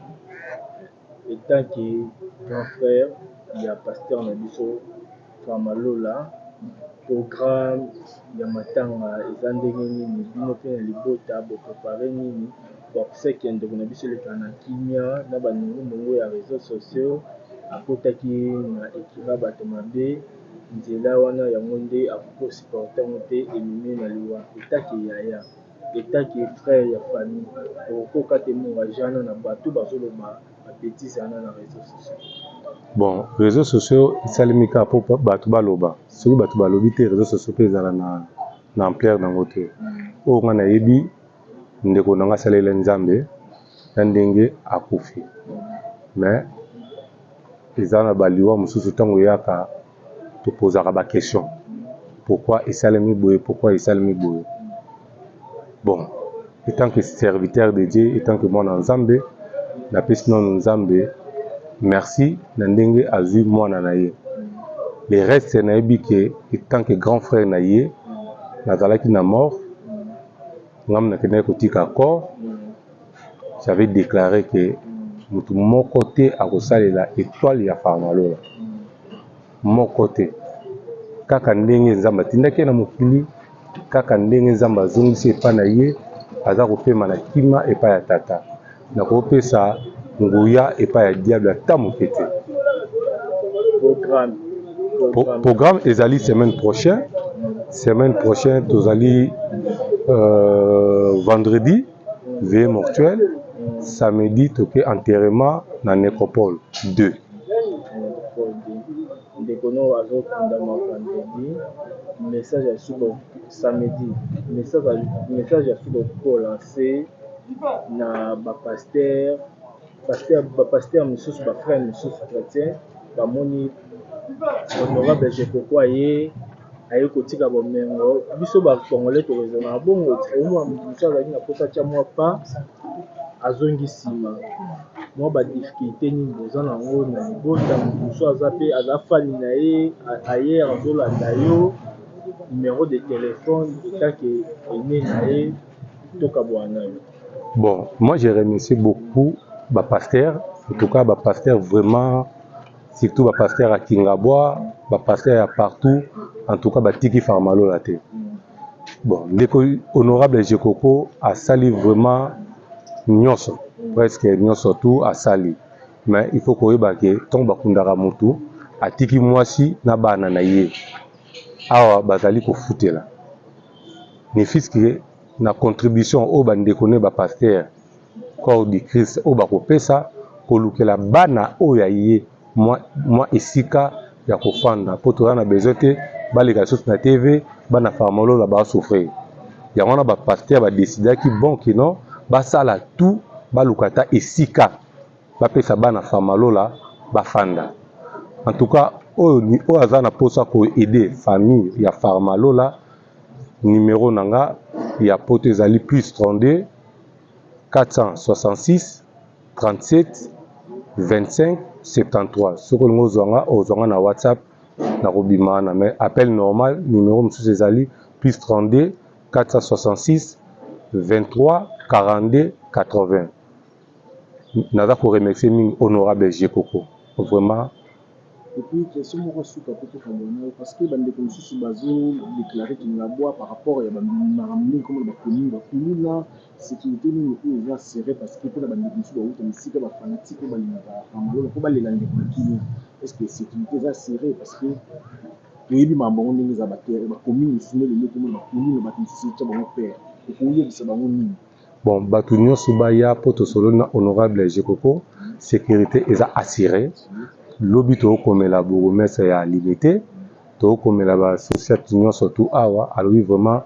Étant que grand frère, il y a pasteur Nabiso Famalola, programme ya matanga eza ndenge nini bino mpe na libota boprépare nini bakusaki ya ndeko na biso eleka na kimia na banongo ya réseaux sociaux akotaki na ekila bato mabe nzela wana yango nde akoki osupporte yango te ememi na liwa etaki yaya etaki frère ya famille okokoka te mourajana na bato bazoloba bapétise wana na réseaux sociaux. Bon, réseaux sociaux esalemi kaka mpo bato baloba soki bato balobi te réseaux sociaux mpe ezala na ampleur nango te oyo nga nayebi ndeko na nga asaleli nzambe na ndenge akufi mais eza na baliwa mosusu ntango eyaka topozaka baquestion pourquoi esalemi boye pourquoi esalemi boye. Bon, étant que serviteur de Dieu, étant que mwana nzambe napesi nano nzambe merci na ndenge azwi mwana na ye. Le reste nayebi ke étant que grand frère na ye nazalaki na mort ngam nakendaki kotika corps, j'avais déclaré que mutu moko te akosalela étoile ya Farmalola moko te kaka ndenge nzambe atindaki na mokili kaka ndenge nzambe azongisi epai na ye aza kopema na kima epai ya tata nakopesa nguya epai ya diable ata moke te. Programme ezali semaine prochaine tozali vendredi veillée mortuelle, samedi toke enterrement na nécropole 2. Ndekono azokundama vendredi, message ya suko samedi, message ya suko kolancer na bapaster misusu bafrère misusu chrétien bamoni honorable Jekoko aye kotika bomengo biso bakongole tokozona bongo omwa mosu azalaki na posa tia mwa pa azongi nsima mwa badifficulté nini boza nango na libota mosu aza mpe aza fani na ye aye azolanda yo numéro de téléphone etake ene na ye tokabwana yo. Bon, moi j'ai remercié beaucoup bapasteur, en tout cas bapasteur vraiment, surtout bapasteur à Kingabwa, bapasteur à partout, en tout cas batiki Farmalola te. Bon, l'honorable Jekoko a sali vraiment nyonso, presque nyonso tout a sali. Mais il faut qu'on ait ton bakundara mutu, atiki mwasi na bana na ye. Awa bazali ko futela. Ni fiski na contribution au bandekone ba pasteur corps du Christ au bakopesa kolukela bana oya ye moi esika ya kofanda poto na besoin te baleka sosi na TV bana Farmalola ba souffrir yango na ba pasteur ba décider ki bon ki non basala tout balukata esika bapesa bana Farmalola bafanda. En tout cas oyo azana posa ko aider famille ya Farmalola. Numéro nanga ya poto ezali plus 32 466 37 25 73. Soko ngo ozanga na WhatsApp na kobimana mais appel normal numéro msusu ezali plus 32 466 23 42 80. Naza ko remercier mingi honorable Jekoko vraiment. Et puis, question moi suite à côté parce que bande comme sous bazo déclaré qu'il a bois par rapport à maramni comme la commune là sécurité ni il va serrer parce que pour la bande comme sous route mais si que ba fanatique ba Farmalola ko ba les langue qui est-ce que sécurité va serrer parce que il y a mambo ndingi za bateri ba commune sous le comme la commune ba tisi tsa ba père et ko yé bisa ba ngoni. Bon batu nyonso ba ya poto solo na honorable Jekoko sécurité eza assurée. Lobi tokomela bourgmestre ya liberté tokomela ba société nyonso tout awa alors vraiment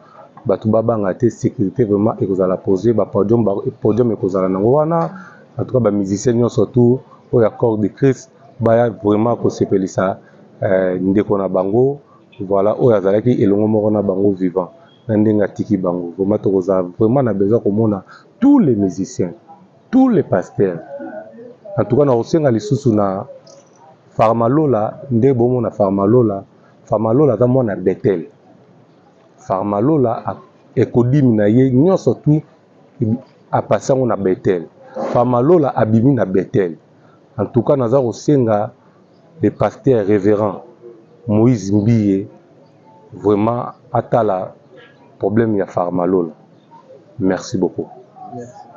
batu babanga te sécurité vraiment ekozala poser ba podium ekozala nango wana en tout cas ba musicien nyonso tout oya corps de Christ baya vraiment ko sepelisa ndeko na bango voilà oya zalaki elongo moko na bango vivant na ndenga tiki bango vraiment tokozala vraiment na besoin komona tous les musiciens tous les pasteurs en tout cas na osenga lisusu na Farmalola nde bomo na Farmalola za mwana Betel Farmalola ekodimi na ye nyonso tu apasango na Betel Farmalola abimi na Betel. En tout cas naza kosenga le pasteur révérend Moïse Mbiye vraiment atala problème ya Farmalola. Merci beaucoup. Merci.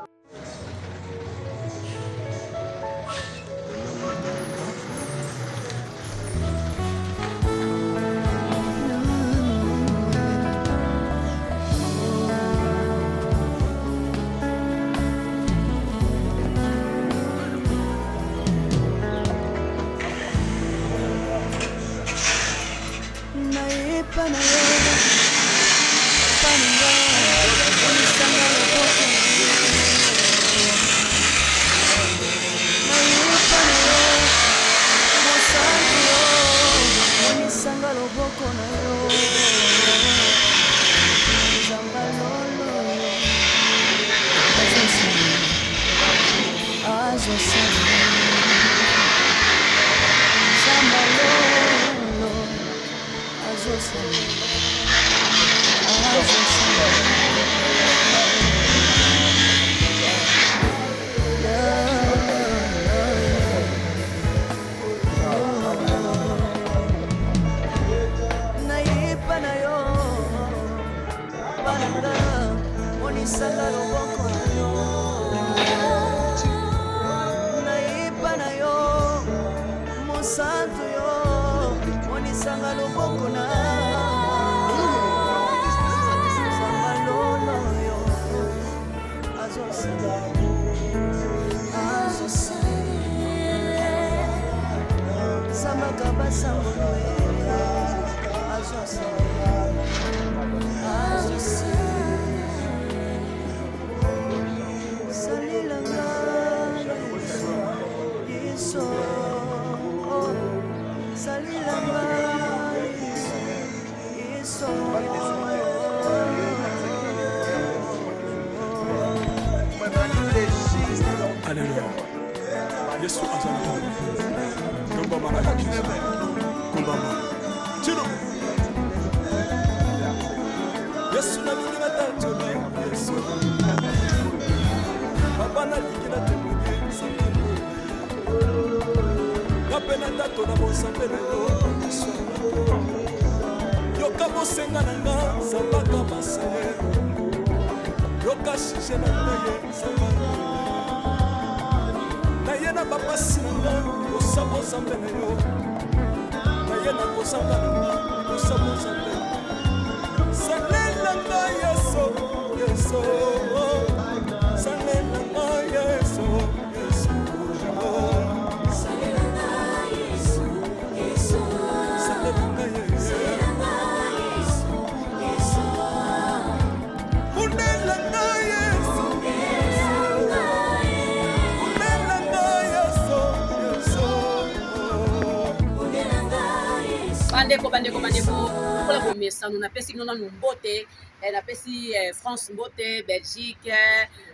bandeko kola komesano napesi bino nanu mbote napesi France mbote, Belgique,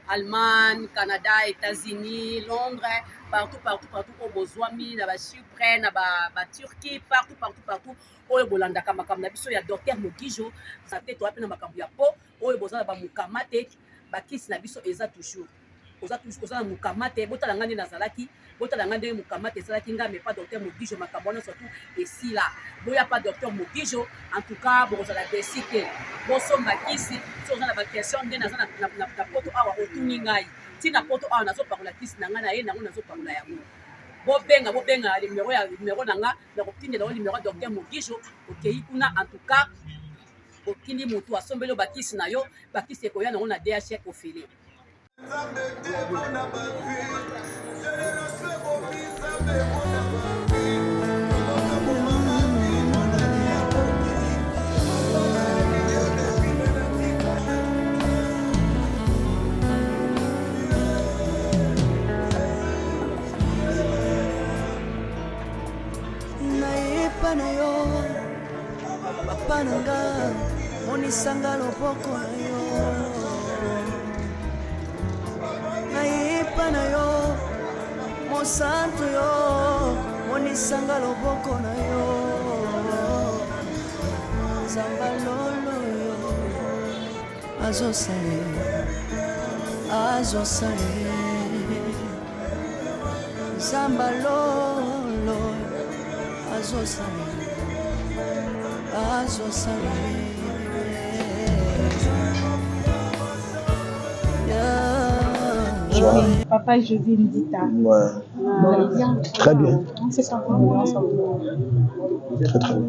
Allemagne, Canada, États-Unis, Londres, partout au bozwami na ba Chypre na ba Turquie, partout oyo bolandaka makambo na biso ya docteur Mogijo sa te to apena makambo ya po oyo bozala ba mukamate bakisi na biso eza toujours oza na mukamate botala ngandi nazalaki botala ngandi mukamate ezalaki nga mais pas docteur Mogijo makambo na surtout esila boya pas docteur Mogijo en tout cas bozala desite bosomba kisi so oza na ba question nde naza na poto awa otuni ngai tina poto awa nazopakola kisi na ngai na ye nango nazopakola yango bobenga numéro na nga na koptindela o numéro docteur Mogijo okei kuna en tout cas okindi motu asombeli o bakisi na yo bakisi ekoya nango na DHR ofele na yo papa nanga monisanga loboko na yo nayepa na yo mosantu yo monisanga loboko na yo zamba lolo yo azosale zamba lolo azosale azwa salé. Papa José Ndita. Ouais. Vous allez bien? Très bien. C'est ça. Très très bien.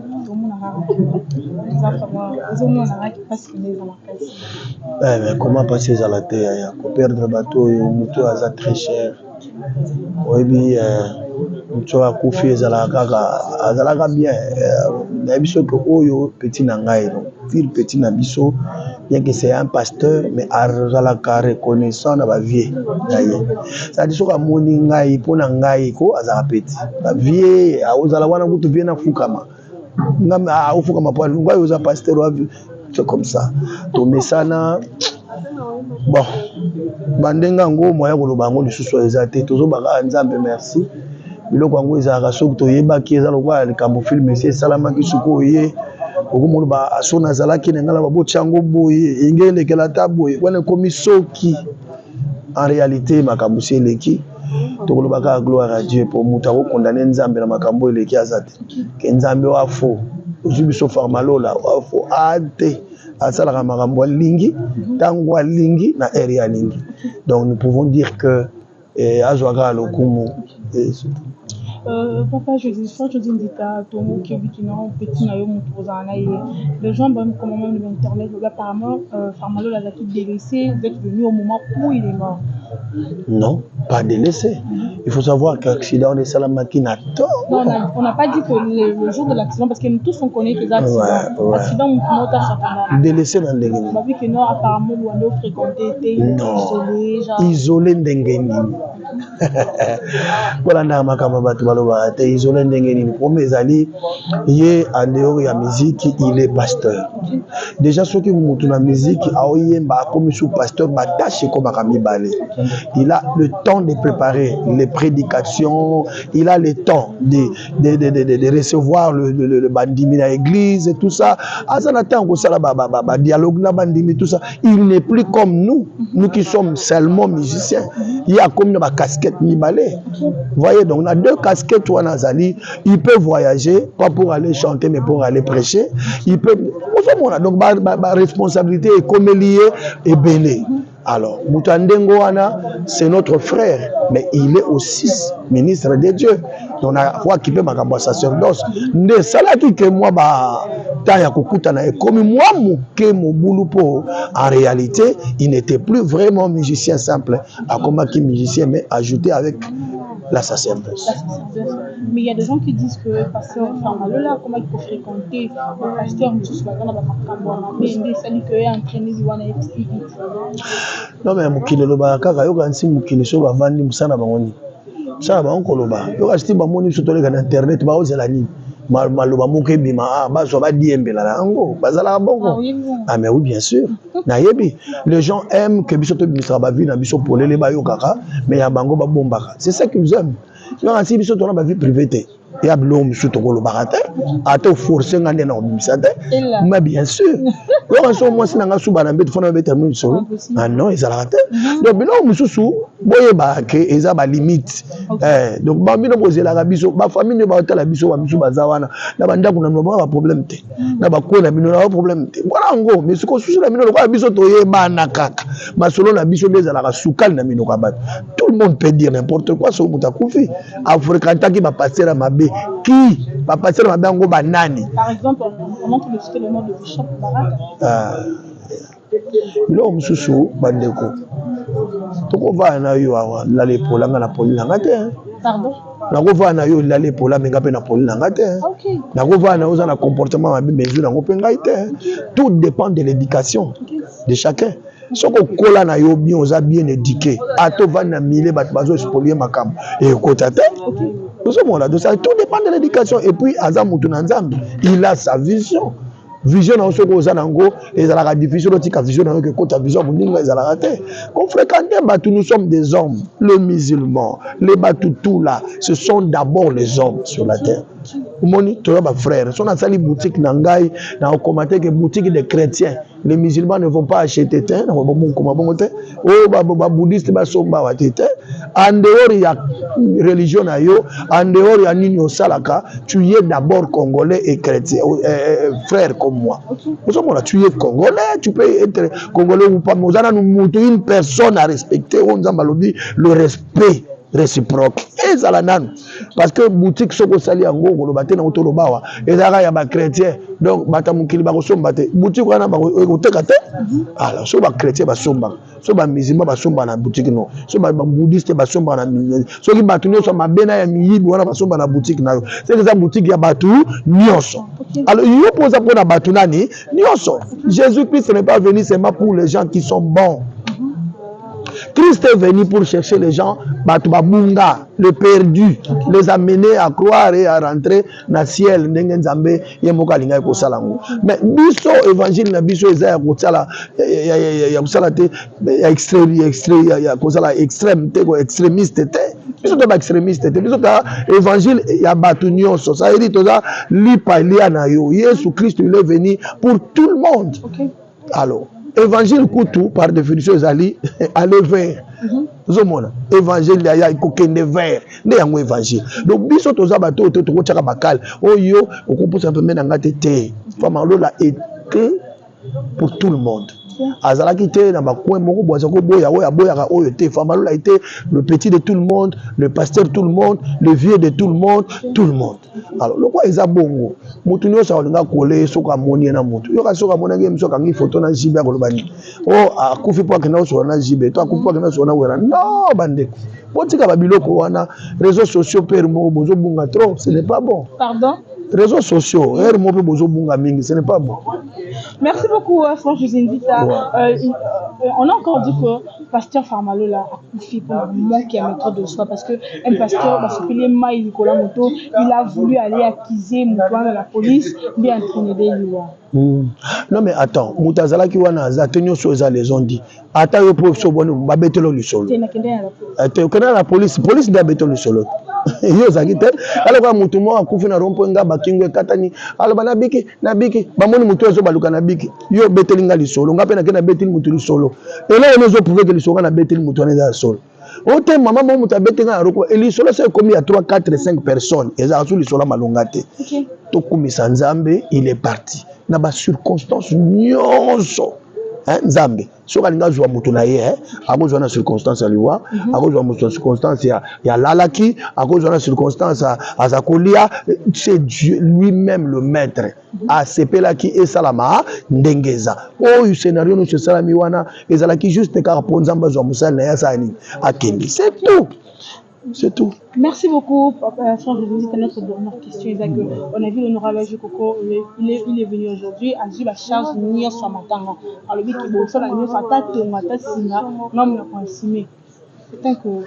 Mais comment passer à la terre? Pour perdre le bateau, le moto est très cher. Oui, bien. Mutu akufi azalaka bien na biso que oyo petit na ngai fil petit na biso bien que c'est un pasteur mais azalaka reconnaissant na ba vie naye ça dit soka moni ngai pona ngai ko azala petit ba vie azala wana kutu bien na fukama ngama ufukama pa ngai oza pasteur wa c'est comme ça to mesana bon bandenga ngo moya koloba ngo lisusu ezate tozo baka nzambe merci biloko yango ezalaka soki toyebaki eza lokola likambo filme esi esalamaki sikoyo ye okomona ba asona azalaki na ngala babotya yango boye engelekela ata boye wana ekomi soki en réalité makambo si eleki tokolobaka gloire à Dieu po moto akokondane nzambe na makambo eleki aza te ke nzambe wafo ozwi biso Farmalola wafo ate asalaka makambo alingi ntango alingi na ere ya lingi donc nous pouvons dire que azwaka lokumu. Papa José Ndita, Tomo Kebikino, Petit Nayo Moutozana, les gens, comme même l'internet, apparemment, Farmalola l'a délaissé, vous êtes venu au moment où il est mort. Non, pas délaissé. Il faut savoir qu'un accident de Salamaki n'a tort. Non, on n'a pas dit que le jour de l'accident, parce que nous tous on connaît que l'accident. L'accident, on délaissé dans les on a vu que non, apparemment, vous avez fréquenté, isolé, genre. Isolé ndengeni. Voilà, na makama batu baloba te isolé ndengeni. Premier ezali ye en dehors ya musique, il est pasteur. Déjà ceux qui montent la musique, aoyemba comme sous pasteur, batache comme akami balé. Il a le temps de préparer les prédications, il a le temps de recevoir le bandimi à l'église et tout ça. Dialogue na bandimi tout ça. Il n'est plus comme nous qui sommes seulement musiciens. Il y a comme une casquette ni balai. Vous voyez, donc on a deux casquettes ou Nazali. Il peut voyager, pas pour aller chanter, mais pour aller prêcher. Il peut. Donc ma responsabilité est comme liée et belée. Alors, Moutandengo Wana, c'est notre frère, mais il est aussi ministre de Dieu. Donc, on a quoi qui peut m'accompagner sacerdoce. Ne salaki que moi, taya kokutana et comme moi, mon boulot en réalité, il n'était plus vraiment musicien simple, à comment qui musicien, mais ajouté avec la sacerdoce. Mais il y a des gens qui disent que pasteur Farmalola, comment il peut fréquenter le pasteur non mais mukile loba kaka yoka nsi mukile so bavandi musana bangoni musana bango koloba yoka siti bamoni so toleka na internet ba ozela ni maloba moke bima bazo ba diembela nango bazala bongo ah mais oui bien sûr na yebi les gens aiment que biso to bimisa ba vie na biso polele ba yokaka mais ya bango ba bombaka c'est ça qu'ils aiment yoka nsi biso to na ba vie privée te ya blom biso to kolobaka te ata forcer ngande na bimisa te mais bien sûr yoka so moi sinanga suba na mbeto fona beta no so ah non ezala te donc bino mususu boyeba ke eza ba limite donc ba bino bozela ka biso ba famille ba otala biso ba biso bazawana na banda kuna ba problème te na ba kona bino na problème te voilà ngo mais siko susu na bino ko biso to yeba na kaka masolo na biso bezala ka sukal na bino ka ba tout le monde peut dire n'importe quoi so muta kufi africain qui va passer à ma bé qui va passer à ma bé ngo banani par exemple comment tu le cites le nom de Bishop Baraka bilo mususu bandeko tokova na yo la lepola nga na polina ngate pardon nakova na yo la lepola menga pe na polina ngate nakova na oza na comportement mabe mesure ngo pe ngaite tout dépend de l'éducation de chacun soko kola na yo bien oza bien éduqué ato va na mille bat bazo spolier makam et kotate tout dépend de l'éducation et puis azamutu na nzambe il a sa vision na soko ozanango ezalaka difficile otika vision na que kota vision muninga ezalaka te qu'on fréquente batu nous sommes des hommes les musulmans les batu tout là ce sont d'abord les hommes sur la terre moni to ba frère son asali boutique na ngai na commenter que boutique des chrétiens les musulmans ne vont pas acheter thé na bon comme bon thé oh ba bouddhiste ba somba wa thé en dehors il y a religion na yo, en dehors il y a nini osalaka, tu es d'abord congolais et chrétien, frère comme moi. Tu es congolais, tu peux être congolais ou pas, mais une personne à respecter, on dit le respect réciproque. Et ça la nan. Parce que boutique soko sali yango ko lobate na otolo bawa. Ezaka ya ba chrétien. Donc bata mukili ba ko somba te. Boutique wana ba ko teka te. Alors so ba chrétien ba somba. So ba musulman ba somba na boutique no. So ba bouddhiste ba somba na musulman. So ki batu nyoso mabena ya miyibi wana ba somba na boutique na yo. C'est ça boutique ya batu nyoso. Alors il pose pour na batu nani nyoso. Jésus-Christ n'est pas venu seulement pour les gens qui sont bons. Christ est venu pour chercher les gens, les perdus, les amener à croire et à rentrer dans le ciel. Mais biso évangile na biso eza ya kusala te extrême te extrémiste te biso to ba extrémiste te biso ta évangile ya batu nyonso ça veut dire toza lipa lia na yo. Yesu Christ il est venu pour tout le monde. Alors évangile kutu par définition ezali aller vers zomona évangile ya kokende vers nde yango évangile donc biso toza bato to tokotaka bakal oyo okoposa pembe na ngate te fama lola était pour tout le monde. Azalaki te na bakwe moko boza ko boya oya boya oyo te fama lola était le petit de tout le monde, le pasteur de tout le monde, le vieux de tout le monde, tout le monde. Alors le quoi eza bongo mutu nyo sa olinga kole soka moni na mutu yo ka soka moni ngem soka ngi photo na jibe ko lobani oh akufi po kana so na jibe to akufi po kana so na wera non bandeko botika ba biloko wana réseaux sociaux per mo bozo bunga trop ce n'est pas bon. Pardon? Réseaux sociaux, ce n'est pas bon. Merci beaucoup, Franck. Je vous invite à. On a encore dit que Pasteur Farmalola a confié pour le manque à méthode de soi parce qu'un pasteur, Nicolas Moto, il a voulu aller accuser Moutouan à la police, bien entraîner des lois. Non mais attends, Moutazala qui wana zatenyo soza les ont dit. Attends yo pour so bonu ba betelo lu solo. Te la police da betelo lu solo. Yo zakite ala kwa mutu mo akufi na rompo nga bakingwe katani ala bana biki na biki bamoni mutu zo baluka na biki yo beteli nga li solo nga pe na kena beteli mutu li solo. Ele ono zo prouver que li solo na beteli mutu na solo. Ote maman mo mutu beteli nga roko eli solo c'est comme il y a 3 4 5 personnes eza sous li solo malongate. To kumisa nzambe il est parti. Na ba circonstance nyonso nzambe soka linga zwa mutu na ye akozwa na circonstance ya liwa akozwa mutu circonstance ya lalaki akozwa na circonstance azakolia c'est Dieu lui-même le maître a sepelaki esalama ndengeza oyo scénario no salami wana ezalaki juste car pour nzamba zwa musala na ya sani akendi c'est tout. C'est tout. Merci beaucoup, Papa. Je vous invite à notre dernière question. On a vu l'honorable Jokoko, il est venu aujourd'hui à la charge de Nia Samatanga. Alors, lui qui bosse la Nia Fatata, Mata Sina, non, mais on s'y c'est que vous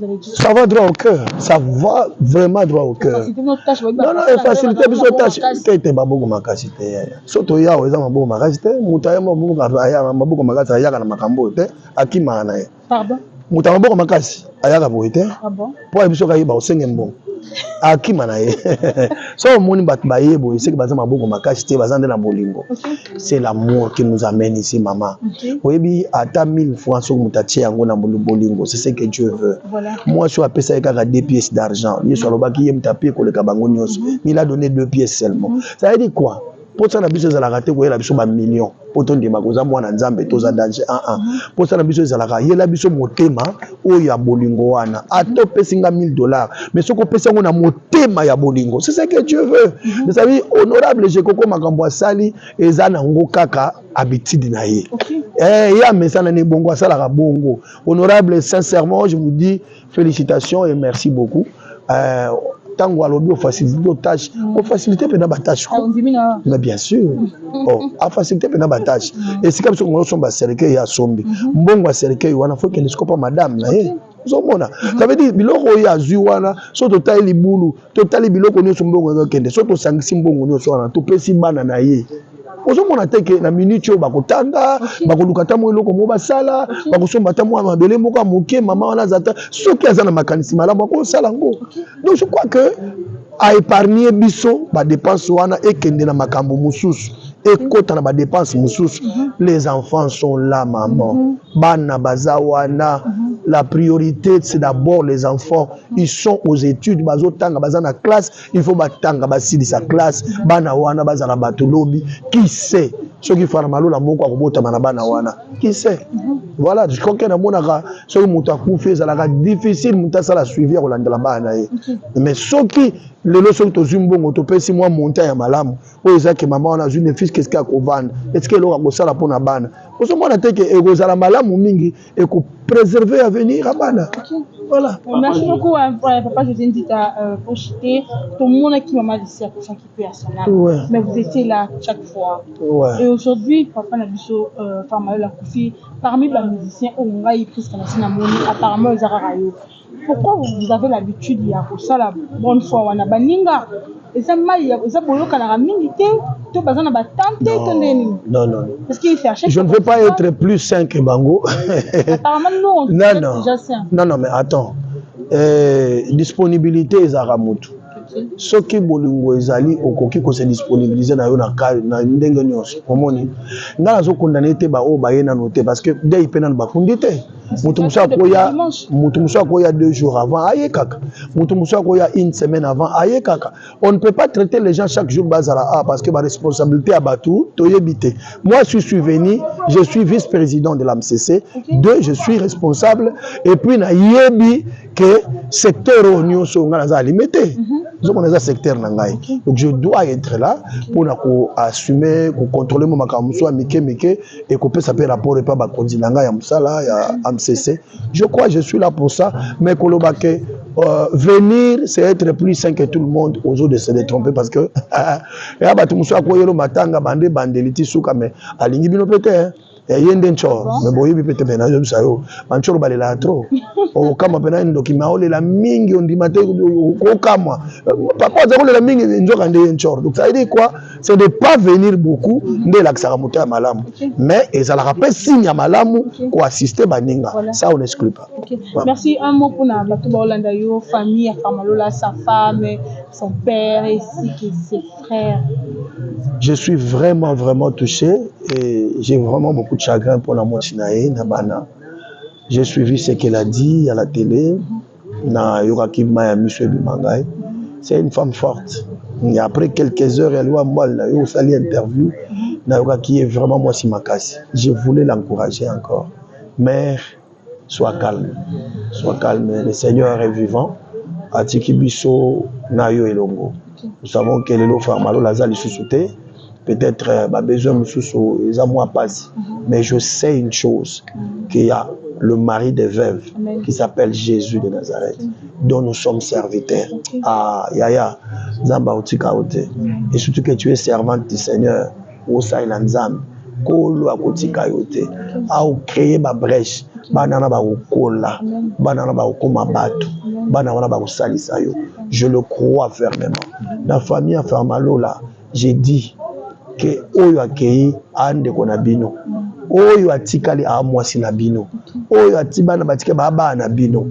allez dire. Ça va droit au cœur. Ça va vraiment droit au cœur. Non, facilité, biso tâche. T'es baboko makasité. Soto ya oza maboko makasité. Mutaya maboko makasité. Ya kana makambo te. Akima na ye. Pardon. Mutama boko makasi ayaka boite. Ah bon? Po biso ka yiba osenge mbongo. Akima na ye. So moni bat baye boye c'est que baza maboko makasi te bazande na bolingo. C'est l'amour qui nous amène ici maman. Oyebi ata 1000 francs sur mutachi yango na bolingo, c'est ce que Dieu veut. Voilà. Moi je suis appelé ça ka 2 pièces d'argent. Ni so lobaki yem tapé ko le kabango nyonso. Il a donné 2 pièces seulement. Ça veut dire quoi? Pour ça na biso za la raté ko yela biso ba millions. Poto ndima koza mwana nzambe toza danger pour ça na biso za la yela biso motema o ya bolingo wana ato pesinga $1000 mais soko pesa ngo na motema ya bolingo c'est ce que Dieu veut. Vous savez honorable Jekoko makambo asali eza na ngo kaka habitude na ye ya mesana ne bongo asala ka bongo honorable sincèrement je vous dis félicitations et merci beaucoup tango alobi faciliter tâche o faciliter pena ba tâche mais bien sûr a faciliter pena ba tâche et c'est comme ça qu'on somba cercueil ya sombi mbongo cercueil wana faut que ne scope madame na ye zomona ça veut dire biloko ya zui wana so total libulu total biloko nyo sombongo ngakende so to sangisi mbongo nyo so wana to pesi bana na ye ozomona teke na minute bakotanga bakoluka ta mo eloko mo basala bakosomba ta mo mabele moko moke mama wana zata soki aza na makanisi malamu akosala ngo donc je crois que a épargner biso ba dépense wana ekende na makambo mususu ekota na ba dépense mususu les enfants sont là maman bana baza wana la priorité, c'est d'abord les enfants. Ils sont aux études, la classe, il faut batanga basi sa classe, bana wana bazana batolobi. Qui sait? Ce qui fait mal la moko akobota bana wana. Qui sait? Voilà, je crois que na monaka so muta kufi ça la difficile muta ça la suivre Rolanda la bana. Mais ce qui le leçon to zumbongo to pesi moi monter ya malamu. O ezaki maman on a une fils qu'est-ce qu'il a kovana? Est-ce que lo ko sala pona bana? Parce que moi na teke egozala malamu mingi et ko préserver à venir à bana. Voilà. Merci beaucoup papa José Ndita pour citer tout le monde qui m'a dit à qui peut à son âme. Mais vous étiez là chaque fois. Et aujourd'hui papa Nabiso Farmalola Koufi parmi les musiciens on a eu presque apparemment aux Ararayo. Pourquoi vous avez l'habitude il y a pour ça la bonne fois on a baninga et ça mal il y a ça boyo kana mingi te to bazana ba tante to ndeni. Non. Parce qu'il fait à chaque je ne veux pas être plus sain que Bango. Apparemment non. Déjà sain. Non mais attends. Disponibilité ezaramutu. Ce qui bolingo ezali okoki ko se disponibiliser na yo na ndenge nyonso. Omoni. Nga zo condamner te ba o ba yena noté parce que dès ipena ba kundite. Mutu musa koya 2 jours avant aye kaka. Mutu musa koya une semaine avant aye kaka. On ne peut pas traiter les gens chaque jour bazara parce que ma responsabilité à Batou toyebité. Moi je suis venu, je suis vice-président de l'AMCC. 2 je suis responsable et puis na yebi que secteur union so ngala limité. Donc on est un secteur nangai. Donc je dois être là pour assumer, pour contrôler mon makamuso amike et couper ça peut rapport et pas ba konzinanga ya musala ya AMCC. Je crois que je suis là pour ça, mais kolobake venir c'est être plus sain que tout le monde aux autres de se détromper parce que ya batu muso akoyelo matanga bandeliti suka mais alingi bino pété yende nchoro mais boyebi pété bena yo sayo manchoro balela trop o kama pena ndokima ole la mingi ondimate ko kama papa za ole la mingi njoka ndeye nchoro donc ça veut dire quoi c'est de pas venir beaucoup ndé la kisaka muta malamu mais ça la rappelle signe malamu ko assister baninga ça on n'exclut pas. Merci un mot pour na bato ba Olanda yo famille Farmalola sa femme son père ainsi que ses frères. Je suis vraiment touché et j'ai vraiment beaucoup de chagrin pour la Montinae Nabana. J'ai suivi ce qu'elle a dit à la télé. C'est une femme forte. Et après quelques heures, elle a eu une interview qui est vraiment moi si ma casse. Je voulais l'encourager encore. Mère, sois calme. Sois calme. Le Seigneur est vivant. Atikibiso Nayo Elongo. Nous savons que le Farmalo Lazali sous-souté. Peut-être besoin de moi passe. Mais je sais une chose, qu'il y a le mari des veuves qui s'appelle Jésus de Nazareth, dont nous sommes serviteurs. Ah, Yaya, Zamba Otikaote. Et surtout que tu es servante du Seigneur, Osa Ilanzam, Kolo Akotikaote, a créé ma brèche, Banana Baokola, Banana Baokoma Batu, Banana Baosalisayo. Je le crois fermement. La famille a Farmalola, j'ai dit que Oyo Akei Ande Konabino. Oyo atikali a mwasi na bino. Oyo atibana batike baba na bino.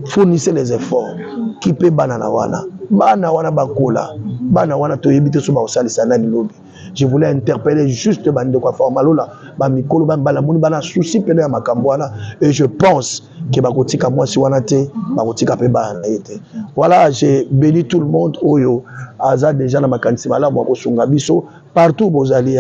Fournissez les efforts. Qui peut banana wana. Bana wana bakola. Bana wana toyebite so ba osalisa na bilobi. Je voulais interpeller juste bande kwa Farmalola. Ba mikolo ba bala moni bana souci pene ya makambo wana et je pense que bakotika mwasi wana te, bakotika pe bana ete. Voilà, j'ai béni tout le monde oyo aza déjà na makanisi malamu ko sunga biso. Partout bozali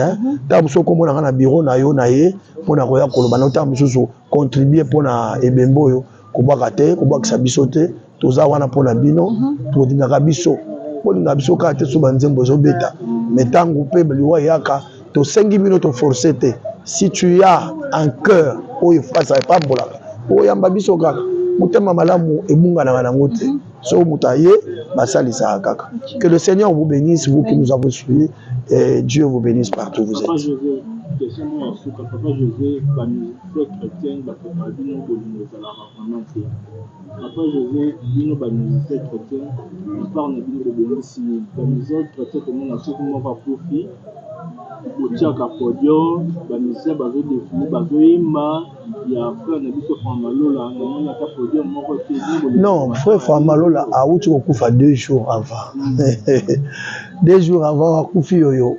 ta muso ko mona na bureau na yo na ye pona koya koloba na ta muso contribuer pona ebembo yo ko bwaka te ko bwakisa biso te toza wana pona bino to dinga biso polinga biso ka te so banzembo zo beta metangu pe liwa yaka to sengi bino to forcer te si tu as un cœur o face à pambola o yamba biso kaka mutema malamu ebunga na ngote so mutaye basali sa kaka. Que le Seigneur vous bénisse, vous qui nous avez suivis, et Dieu vous bénisse partout où vous êtes. Papa José, Papa José, la musique chrétienne, la Papa José, bino ba musique chrétienne, on parle de bino de bonisi, la musique chrétienne comme on a fait comment va profiter. Otiaka podium, ba musique bazo défini, bazo imba, ya frère na biso Farmalola, on a fait podium moko te. Non, frère Farmalola a outi okufa 2 jours avant. 2 jours avant akufi yoyo.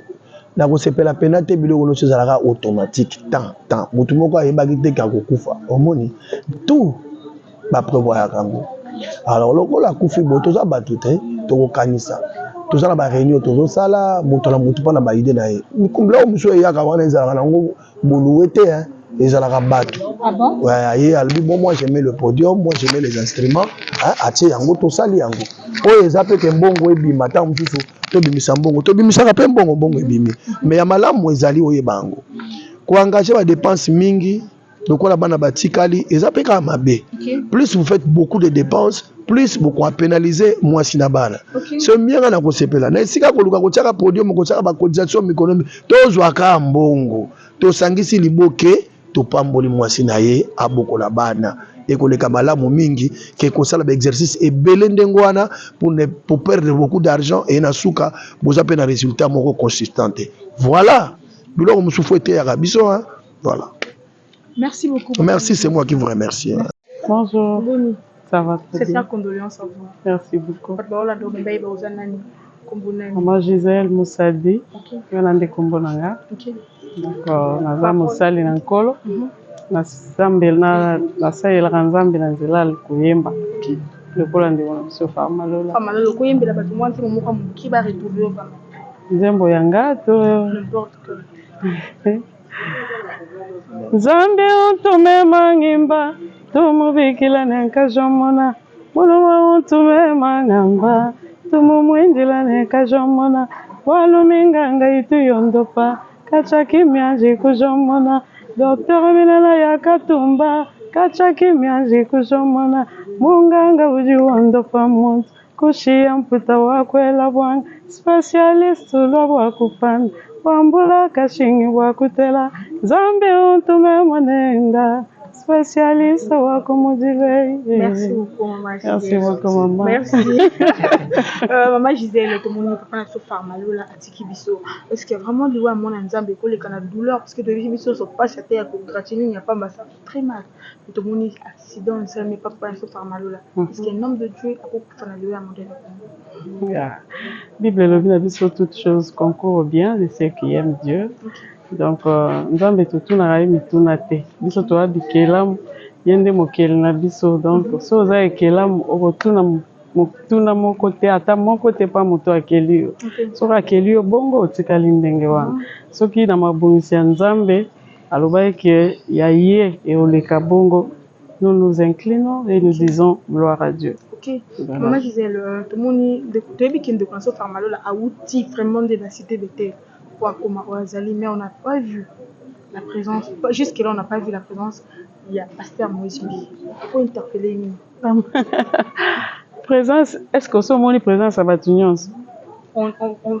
na kosepela pena te biloko nyonso ezalaka automatique tant motu moko ayebaki te kakokufa omoni tout baprévoyaka yango. Alors lokola akufi bo toza bato te tokokanisa toza na baréunion tozosala moto na motu mpo na baide na ye biloko mosusu eyaka wana ezalaka nango boluwe te ezalaka bato ye alobi bon moi j'aimais le podium, moi j'aimais les instruments atie yango tosali yango oyo eza mpe ke mbongo ebima ntango mosusu tobimisa mbongo tobimisaka mpe mbongo ebimi mais ya malamu ezali oyeba yango koengage badepense mingi lokola bana batikali eza mpe kaka mabe. Plus vous faites beaucoup de dépenses plus beaucoup pénaliser mwasi na bana so mianga na kosepela na esika koluka kotiaka podium kotiaka bacotisation mikonomie tozwaka mbongo tosangisi liboke topamboli mwasi na ye abokola bana ekoleka malamu mingi ke kosala baexercice ebele ndenge wana pour perdre beaucoup d'argent et na suka boza mpe na résultat moko consistant. Voilà biloko mosusu eteyaka biso voilà. Merci beaucoup. Merci, c'est moi qui vous remercie. Bonjour. Boni. Ça va très C'est bien. ça, condoléances à vous. Merci beaucoup. Maman Maman Gisèle Moussadi, Yolande Kombonanga. Donc, naza Moussali Nankolo. Nasaelaka Nzambe na nzela koyemba. Lokola ndeko so Fama Lola. Fama Lola koyembela bato mwanzi momoka muki ba retrouver ba. Nzembo yanga to N'importe quoi. Nzambe utume mangimba tumubikila nenkajomona muluma utume mangamba tumumwinjila nenkajomona waluminganga itu yondopa kacha kimyaji kujomona Dr. Minala yakatumba kacha kimyaji kujomona munganga uji wondopa muntu kushia mputa wakwela bwana specialist lwa wakupanda Wambula kashingi wakutela Zambe utume mwanenga spécialiste wako mujile. Merci beaucoup maman Gisèle. Merci beaucoup maman. Merci. Maman Gisèle to moni papa na so Fama Lola atiki biso. Est-ce que vraiment liwa mona Nzambe ko leka na douleur parce que de biso so pas chate ya ko gratiner n'y a pas ça très mal. To moni accident ça mais papa na so Fama Lola. Est-ce qu'un homme de Dieu a ko fana liwa modèle. Bible le dit biso toutes choses concourent bien de ceux qui aiment Dieu. Donc Nzambe tutuna rayi mituna te. Biso to abikela yende mokeli na biso donc so za ekela okotuna mutuna moko te ata moko te pa moto akeli yo. So akeli yo bongo otikali ndenge wana. Soki na mabongisi ya Nzambe aloba ke ya ye e oleka bongo nous nous inclinons et nous disons gloire à Dieu. Ok. Maman Gisèle, tout le monde, depuis qu'il de connaissance Fama Lola a outil vraiment de la cité de terre pour Akoma Oazali, mais on n'a pas vu la présence, jusque-là on n'a pas vu la présence, il y a Pasteur Moïse Mbi. Il faut interpeller nous. Présence, est-ce qu'on se montre présence à Batunions?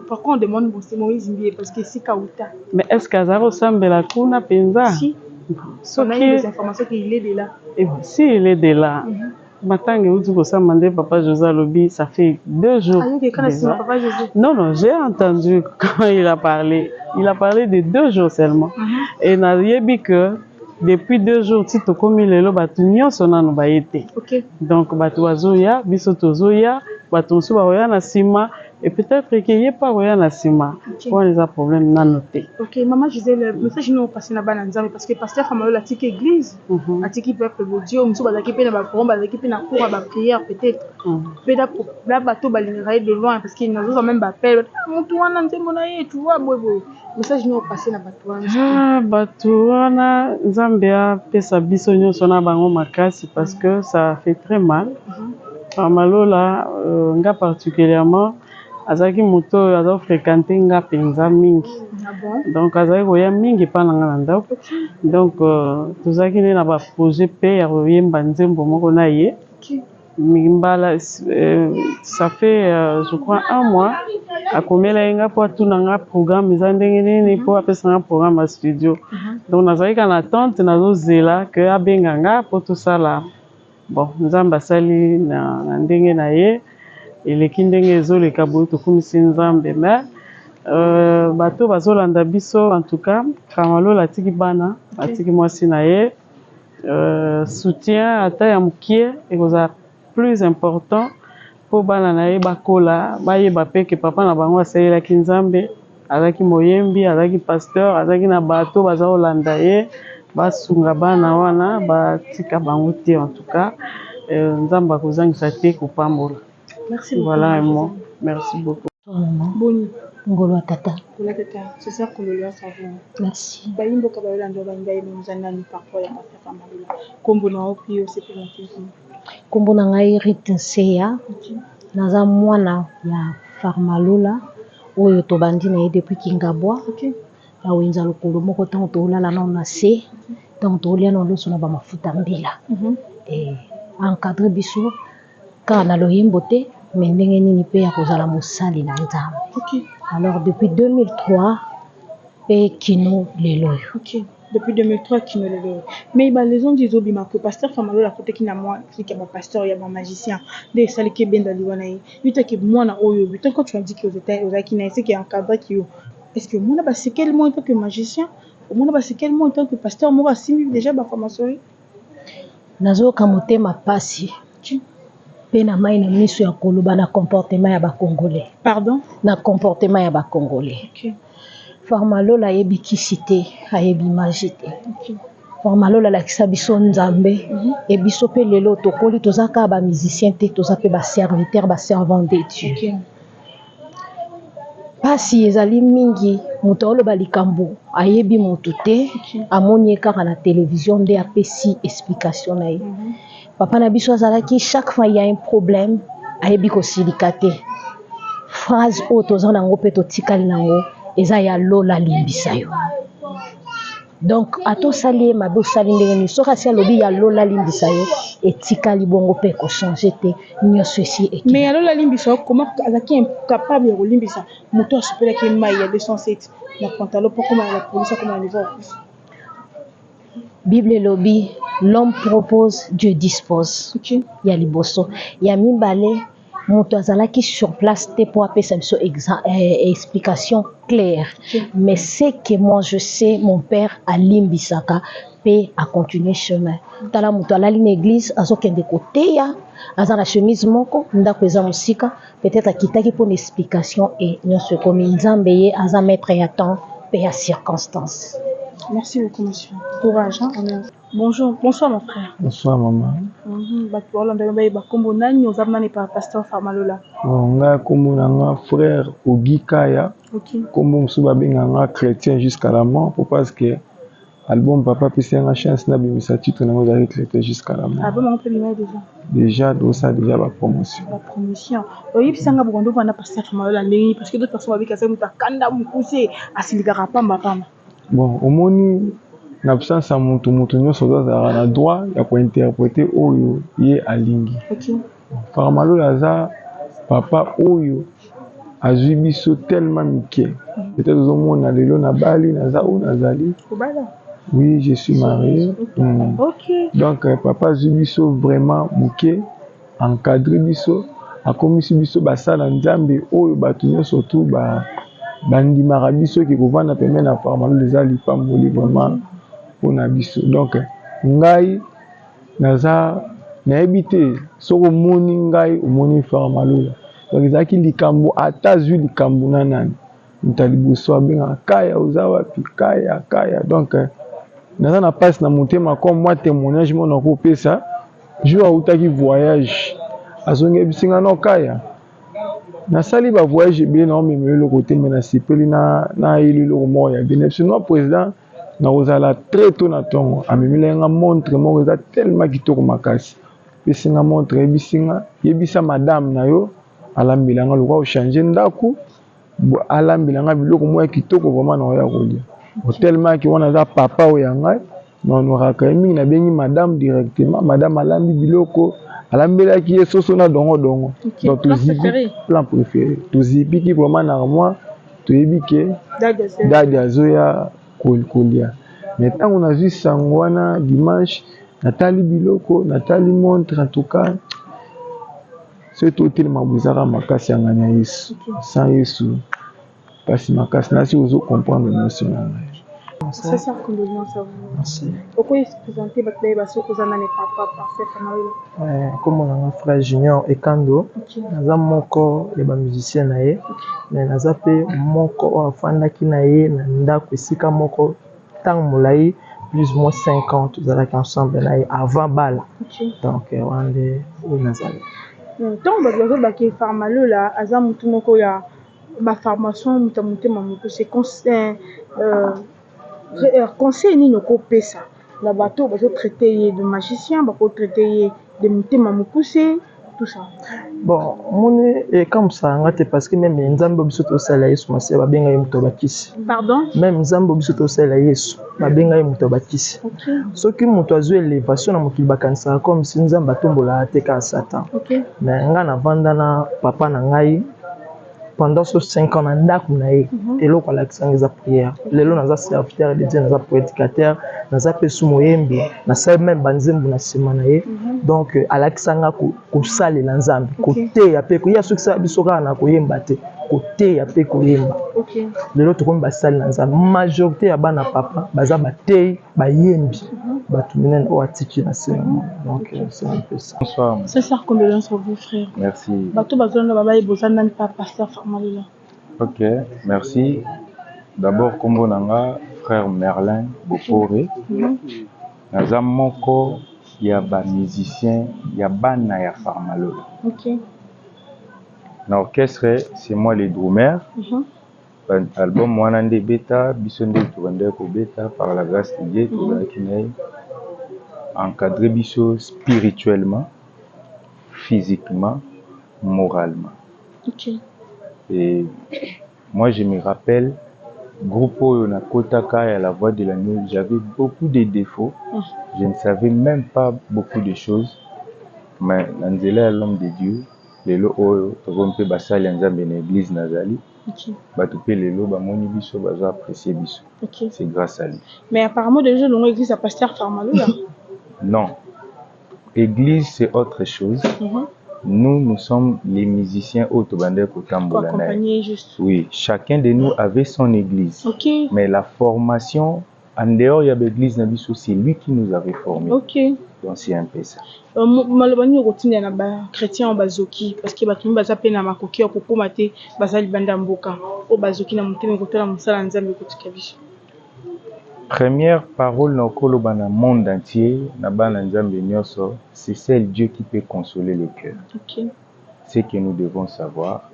Pourquoi on demande Moïse Mbi? Parce que c'est Kauta. Mais est-ce qu'Azaro semble la Kuna Penza? Si. On a eu des informations qu'il est de là. Et si il est de là. Matangue Uduko Samande, Papa José Lobi, ça fait 2 jours. Déjà. Papa José. Non, j'ai entendu quand il a parlé. Il a parlé de 2 jours seulement. Et n'a rien dit que depuis 2 jours, si tu comme il est là, tu n'y as pas été. Donc, tu as Zoya, Bisoto Zoya, tu as Nasima, et peut-être qu'il n'y a pas Nasima. Pour les problèmes, non noté. Ok, maman Gisèle, le message nous passé na bananzame parce que pasteur Fama Lola tiki église, a tiki peuple de Dieu, nous sommes qui na ba forum, qui na cour ba prière peut-être. Peut-être là bateau balineraille de loin parce qu'il nous a même appel. Mon toi na nzembo na ye, tu vois bobo. Message nous passé na bateau. Ah, bateau na Zambia pesa biso nyonso na bango makasi parce que ça fait très mal. Fama Lola nga particulièrement azaki moto azo fréquenter nga penza mingi. Donc azaki koya mingi pa na nga na ndako. Donc tozaki na ba projet pe ya koyemba nzembo moko na ye. Mimbala ça fait je crois 1 mois akomela yenga po tuna nga programme za ndenge nini po apesa nga programme à studio. Donc nazaki kana attente nazo zela que abenga nga po tout ça là. Bon, Nzamba sali na ndenge na ye. Eleki ndenge ezoleka boye tokumisi Nzambe mais bato bazolanda biso en tout cas Fama Lola atiki bana atiki mwasi na ye soutien ata ya mokie ekozala plus important po bana na ye bakola bayeba pe ke papa na bango asalelaki Nzambe azalaki moyembi azalaki pasteur azalaki na bato baza kolanda ye basunga bana wana batika bango te en tout cas nzambe akozangisa te kopambola. Merci beaucoup. Voilà un mot. Merci beaucoup. Boni. Ngolo tata. Ngolo tata. C'est ça qu'on le savon. Merci. Bayimbo kabayola ndo bangai muzanani parfois ya Pasteur Malula. Kombo na opio c'est présenté. Kombo na ngai Rite Nseya. Naza mwana ya Farmalula oyo tobandi na ye depuis Kingabwa. OK. Na wenza lokolo moko tango tolala na na se. Tango tolia na loso na ba mafuta mbila. Encadré biso car na loyembo te mais ndenge nini pe ya kozala mosali na nzambe. OK. Alors depuis 2003 pe kino lelo. OK. Depuis 2003 kino lelo. Mais les gens disent obima que pasteur Famalo la côté qui na moi qui est pasteur ya magicien de sali ke benda liwana yi. Yuta ke mwana oyo butant quand tu as dit que aux États aux Akina c'est qui encadré qui est-ce que moi ba c'est quel mot en tant que magicien? Moi ba c'est quel mot en tant que pasteur moi simi déjà ba formation. Nazo kamote mapasi. Pe na mai na miso ya koloba na comportement ya ba Congolais. Pardon? Na comportement ya ba Congolais. OK. Farmalola yebi kisite, ayebi magite. OK. Farmalola la kisa biso nzambe, et biso pe lelo tokoli tozaka ba musicien te, tozape ba serviteur, ba servant de Dieu. OK. Pasi ezali mingi moto oloba likambo ayebi motu te amoni kaka na télévision nde apesi explication na ye. Papa na biso azalaki chaque fois il y a un problème ayebi kosilika te. Phrase oyo toza nango mpe totikali nango eza ya lola limbisa yo. Donc atosali ye mabe osali ndenge nini soki asi alobi ya lola limbisa yo etikali bongo mpe kochange te nyonso esi eki. Mais ya lola limbisa yo comment azalaki incapable ya kolimbisa moto asopelaki mai ya 207 na pantalon mpo koma na la police akoma na niveau office. Bible elobi l'homme propose Dieu dispose. OK. Ya liboso ya mibale moto azalaki sur place te pour apesa biso explication claire. Mais c'est que moi je sais mon père alimbisaka pe a continuer chemin. Tala moto alali na église azokende koteya aza na chemise moko ndako eza mosika peut-être akitaki pour une explication et nyonso ekomi nzambe ye aza maître ya temps pe ya circonstance. Merci beaucoup monsieur. Courage hein. Bonjour, bonsoir mon frère. Bonsoir maman. Kombo nani ozamani par pasteur Famalola. Nga kombo nanga frère Ogikaya. OK. Kombo musuba benganga chrétien jusqu'à la mort parce que album papa pesi nga chance na bimisa titre na ngozali chrétien jusqu'à la mort. Album on peut bien Déjà do ça déjà la promotion. La promotion. Oyi bisanga bondo vana pasteur Famalola ndenge parce que d'autres personnes babika ça mutakanda mukuse asiligara pamba pamba. Bon, omoni na absence ya mutu nyonso azalaka na droit ya kointerpréter oyo ye alingi. OK. Famalola aza papa oyo azwi biso tellement mike. Peut-être ozomona lelo na bali naza oyo nazali. Oui, je suis marié. OK. Donc papa azwi biso vraiment muke, encadré biso, akomisi biso basala nzambe oyo bato nyonso tu bandimaka biso ki kovanda pembeni na Famalola eza lipamboli vraiment mpona biso. Donc ngai naza nayebi te soki omoni ngai omoni Famalola. Donc ezalaki likambo ata azwi likambo na nani moto liboso abengaka kaya oza wapi kaya. Donc naza na mpasi na motema comme moi témoignage mona kopesa jour autaki voyage azongi ebisinga no kaya nasali ba voyage ebele na omemeli eloko te me nasepeli na yeli eloko moko ya bene biso no président nakozala très tôt na ntongo amemeli nga montre moko eza tellement kitoko makasi pesinga montre yebisa madame na yo alambelanga lokwa ochange ndako alambelanga biloko moko ya kitoko vraiment na oya kolia tellement ki wana aza papa oyo ya ngai nahonoraka ye mingi nabengi madame directement madame alambi biloko alambelaki ye soso na dongo. Donc plan préféré tozipiki vraiment na moi toyebi ke dadi azoya kolia mais ntango nazwi sango wana dimanche natali biloko natali montre en tout cas soki totelema bozaka makasi ya ngani ya Yesu sans Yesu mpasi makasi nasi ozo comprendre émotion na ngai. C'est ça, condoléances à vous. Merci. Pourquoi il se présentait parce que vous en avez pas passé pendant comme on a un frère Junior et Kando, naza moko et ba musicien nae, mais naza pe moko o afanda ki nae na ndako esika moko tang molai plus ou moins 5 ans tous allons ensemble nae avant bala. Donc on est où nazali. Donc ba ki Farmalo là, aza mutu moko ya ba formation mutamute mamoko c'est conseil ni noko pesa. La bateau va traiter de magicien, va traiter de mutema mukuse, tout ça. Bon, mon est comme ça, parce que même Nzambo bisoto sala Yesu mase ba benga muto bakisi. Pardon? Même Nzambo bisoto sala Yesu ba benga muto bakisi. OK. Soki muto azu élévation na mokili bakanisa comme si Nzamba tombola ateka Satan. OK. Mais nga na vanda na papa na ngai pendant ce 5 ans ndako na ye eloko alakisanga eza prière lelo naza serviteur de Dieu naza prédicateur naza pe sumoyembi na sa même banzembu na sima na ye donc alakisanga kosalela Nzambe koteya pe koya soki sa biso kaka na koyemba te koteya pe koyemba lelo tokomi basali na Nzambe majorité ya bana papa baza bateyi bayembi bato minene oyo atiki na se donc c'est un peu ça. Bonsoir. C'est ça, condoléances à vous frère. Merci. Bato bazona baba ebozana pas pasteur Farmalo là. Ok, merci. D'abord kombo nanga frère Merlin Bokore. Naza moko ya ba musicien ya bana ya Farmalo. OK. L'orchestre c'est moi les drummers. Album Wanande Beta, Bisonde Tourande ko Beta par la grâce de Dieu tozalaki naye encadré biso spirituellement, physiquement, moralement. OK. Et moi je me rappelle groupe na Kotaka et à la voix de l'agneau, j'avais beaucoup de défauts. Je ne savais même pas beaucoup de choses. Mais Nanzela l'homme de Dieu, lelo oyo tozompe basali Nzambe na église nazali. Bato pe lelo ba moni biso bazo apprécier biso. C'est grâce à lui. Mais apparemment déjà dans l'église à pasteur Farmalo là. Non. Église c'est autre chose. Nous sommes les musiciens autobandés Kotambola. Oui, chacun de nous avait son église. Mais la formation en dehors il y a l'église Nabiso, c'est lui qui nous avait formés. Donc c'est un peu ça. Malobani routine na ba chrétien en bazoki parce que bato baza pe na makoki ko komate bazali banda mboka o bazoki na muteme kotala musala Nzambe kotika biso. Première parole na koloba na monde entier na bana Nzambe nyonso, c'est seul Dieu qui peut consoler le cœur. OK. C'est que nous devons savoir.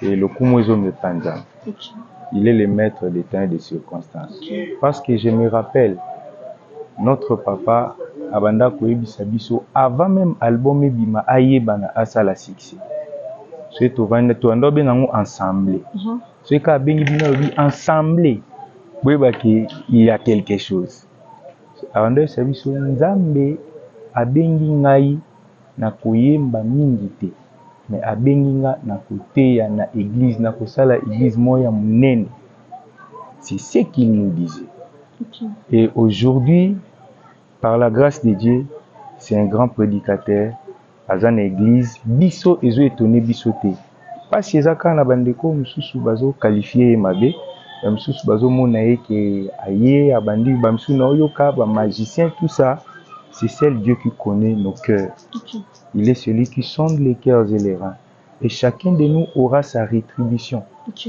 Et le kumozo me panza. Il est le maître des temps et des circonstances. Parce que je me rappelle notre papa abanda koyebisa biso avant même album ebima ayebana asala succès. C'est to vanda to ando benango ensemble. C'est ka bengi bina obi ensemble. Boyeba ki il y a quelque chose. Abanda sabiso Nzambe abengi ngai na koyemba mingi te. Mais abengi nga na koteya na église na kosala église moya munene. C'est ce qu'il nous disait. Et aujourd'hui, par la grâce de Dieu, c'est un grand prédicateur. À une église, biso ezo étonné bisoté. Parce que ça quand la bandeko mususu bazo qualifié mabe, mususu bazo monaye que aye abandi bamsu na oyoka ba magicien tout ça, c'est seul Dieu qui connaît nos cœurs. Il est celui qui sonde les cœurs et les reins. Et chacun de nous aura sa rétribution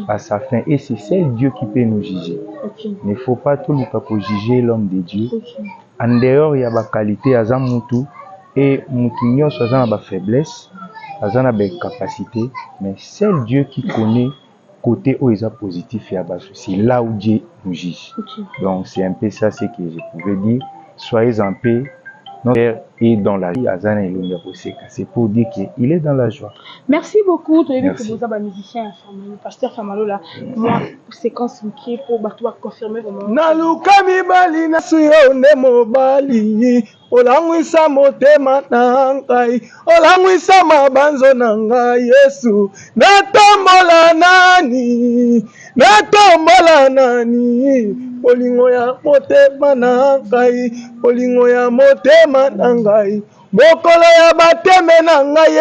à sa fin. Et c'est seul Dieu qui peut nous juger. Il ne faut pas tout le temps pour juger l'homme de Dieu. En dehors, il y a des qualités à Zamutu. Et Moutounios a des faiblesses, a des capacités. Mais seul Dieu qui connaît côté où il est positif et bas. C'est là où Dieu nous juge. Donc c'est un peu ça ce que je pouvais dire. Soyez en paix. Notre Père est dans la joie. C'est pour dire qu'il est dans la joie. Merci beaucoup. Tu as vu que Merci. vous avez un musicien, le pasteur Farmalo là. Moi, séquence qui pour confirmer vraiment. Naluka mibali na suyo ne mobali olangwisa motema na ngai olangwisa mabanzo na ngai Yesu natombola nani olingo ya motema na ngai olingo ya motema na ngai mokolo ya bateme na ngai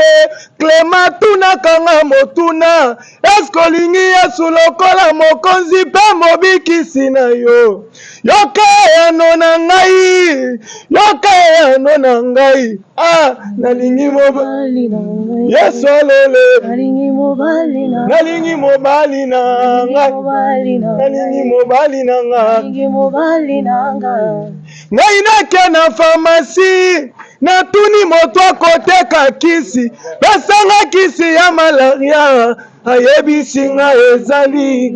Clément tunakanga motuna eske olingi Yesu lokola mokonzi mpe mobikisi na yo yoka yano na ngai nalingi mobali na ngai Yesu alele nalingi mobali na ngai nalingi mobali na ngai ngai nake na pharmacie natuni moto akoteka kisi basanga kisi ya malaria ayebisi nga ezali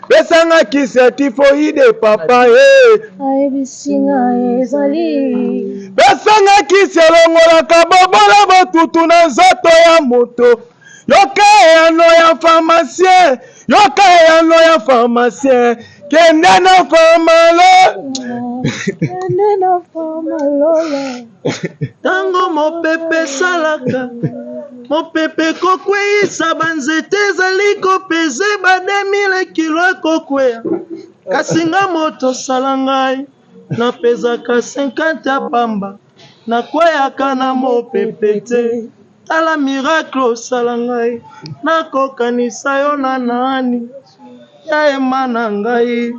besanga kisi ya tifoide papa ayebisi nga ezali besanga kisi elongolaka bobola botutu na nzoto ya moto yoka eyano ya pharmacien kende na famalola tango mopepe salaka mopepe kokweyisa banzete ezali kopeze ba 2000 kilo ekokweya kasi nga moto sala ngai napezaka 50 ya pamba nakweyaka na mopepe te tala miracle osala ngai nakokanisa yo na nani yaema na ngai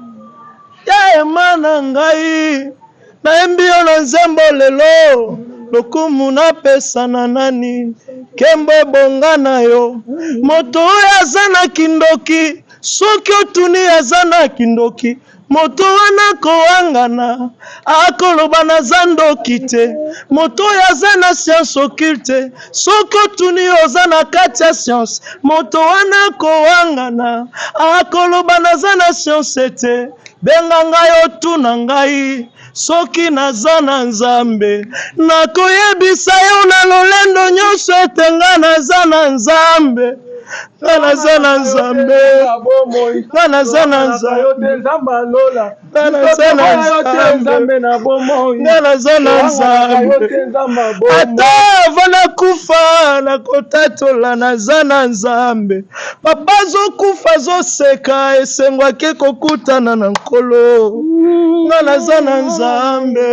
nayembi yo na nzembo lelo lokumu napesa na nani kembo ebonga na yo moto oyo aza na kindoki soki otuni aza na kindoki moto wana kowangana akoloba naza ndoki te moto oyo aza na science occulte soki otuni oza na kati ya science moto wana kowangana akoloba naza na science te benga ngai otuna ngai soki naza na nzambe nakoyebisa yo na lolendo nyonso ete nga naza na nzambe naza na nzambe ata ava nakufa nakotatola naza na nzambe papa azokufa azoseka esengwaki kokutana na nkolo nga naza na nzambe.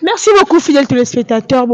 Merci beaucoup, fidèles téléspectateurs.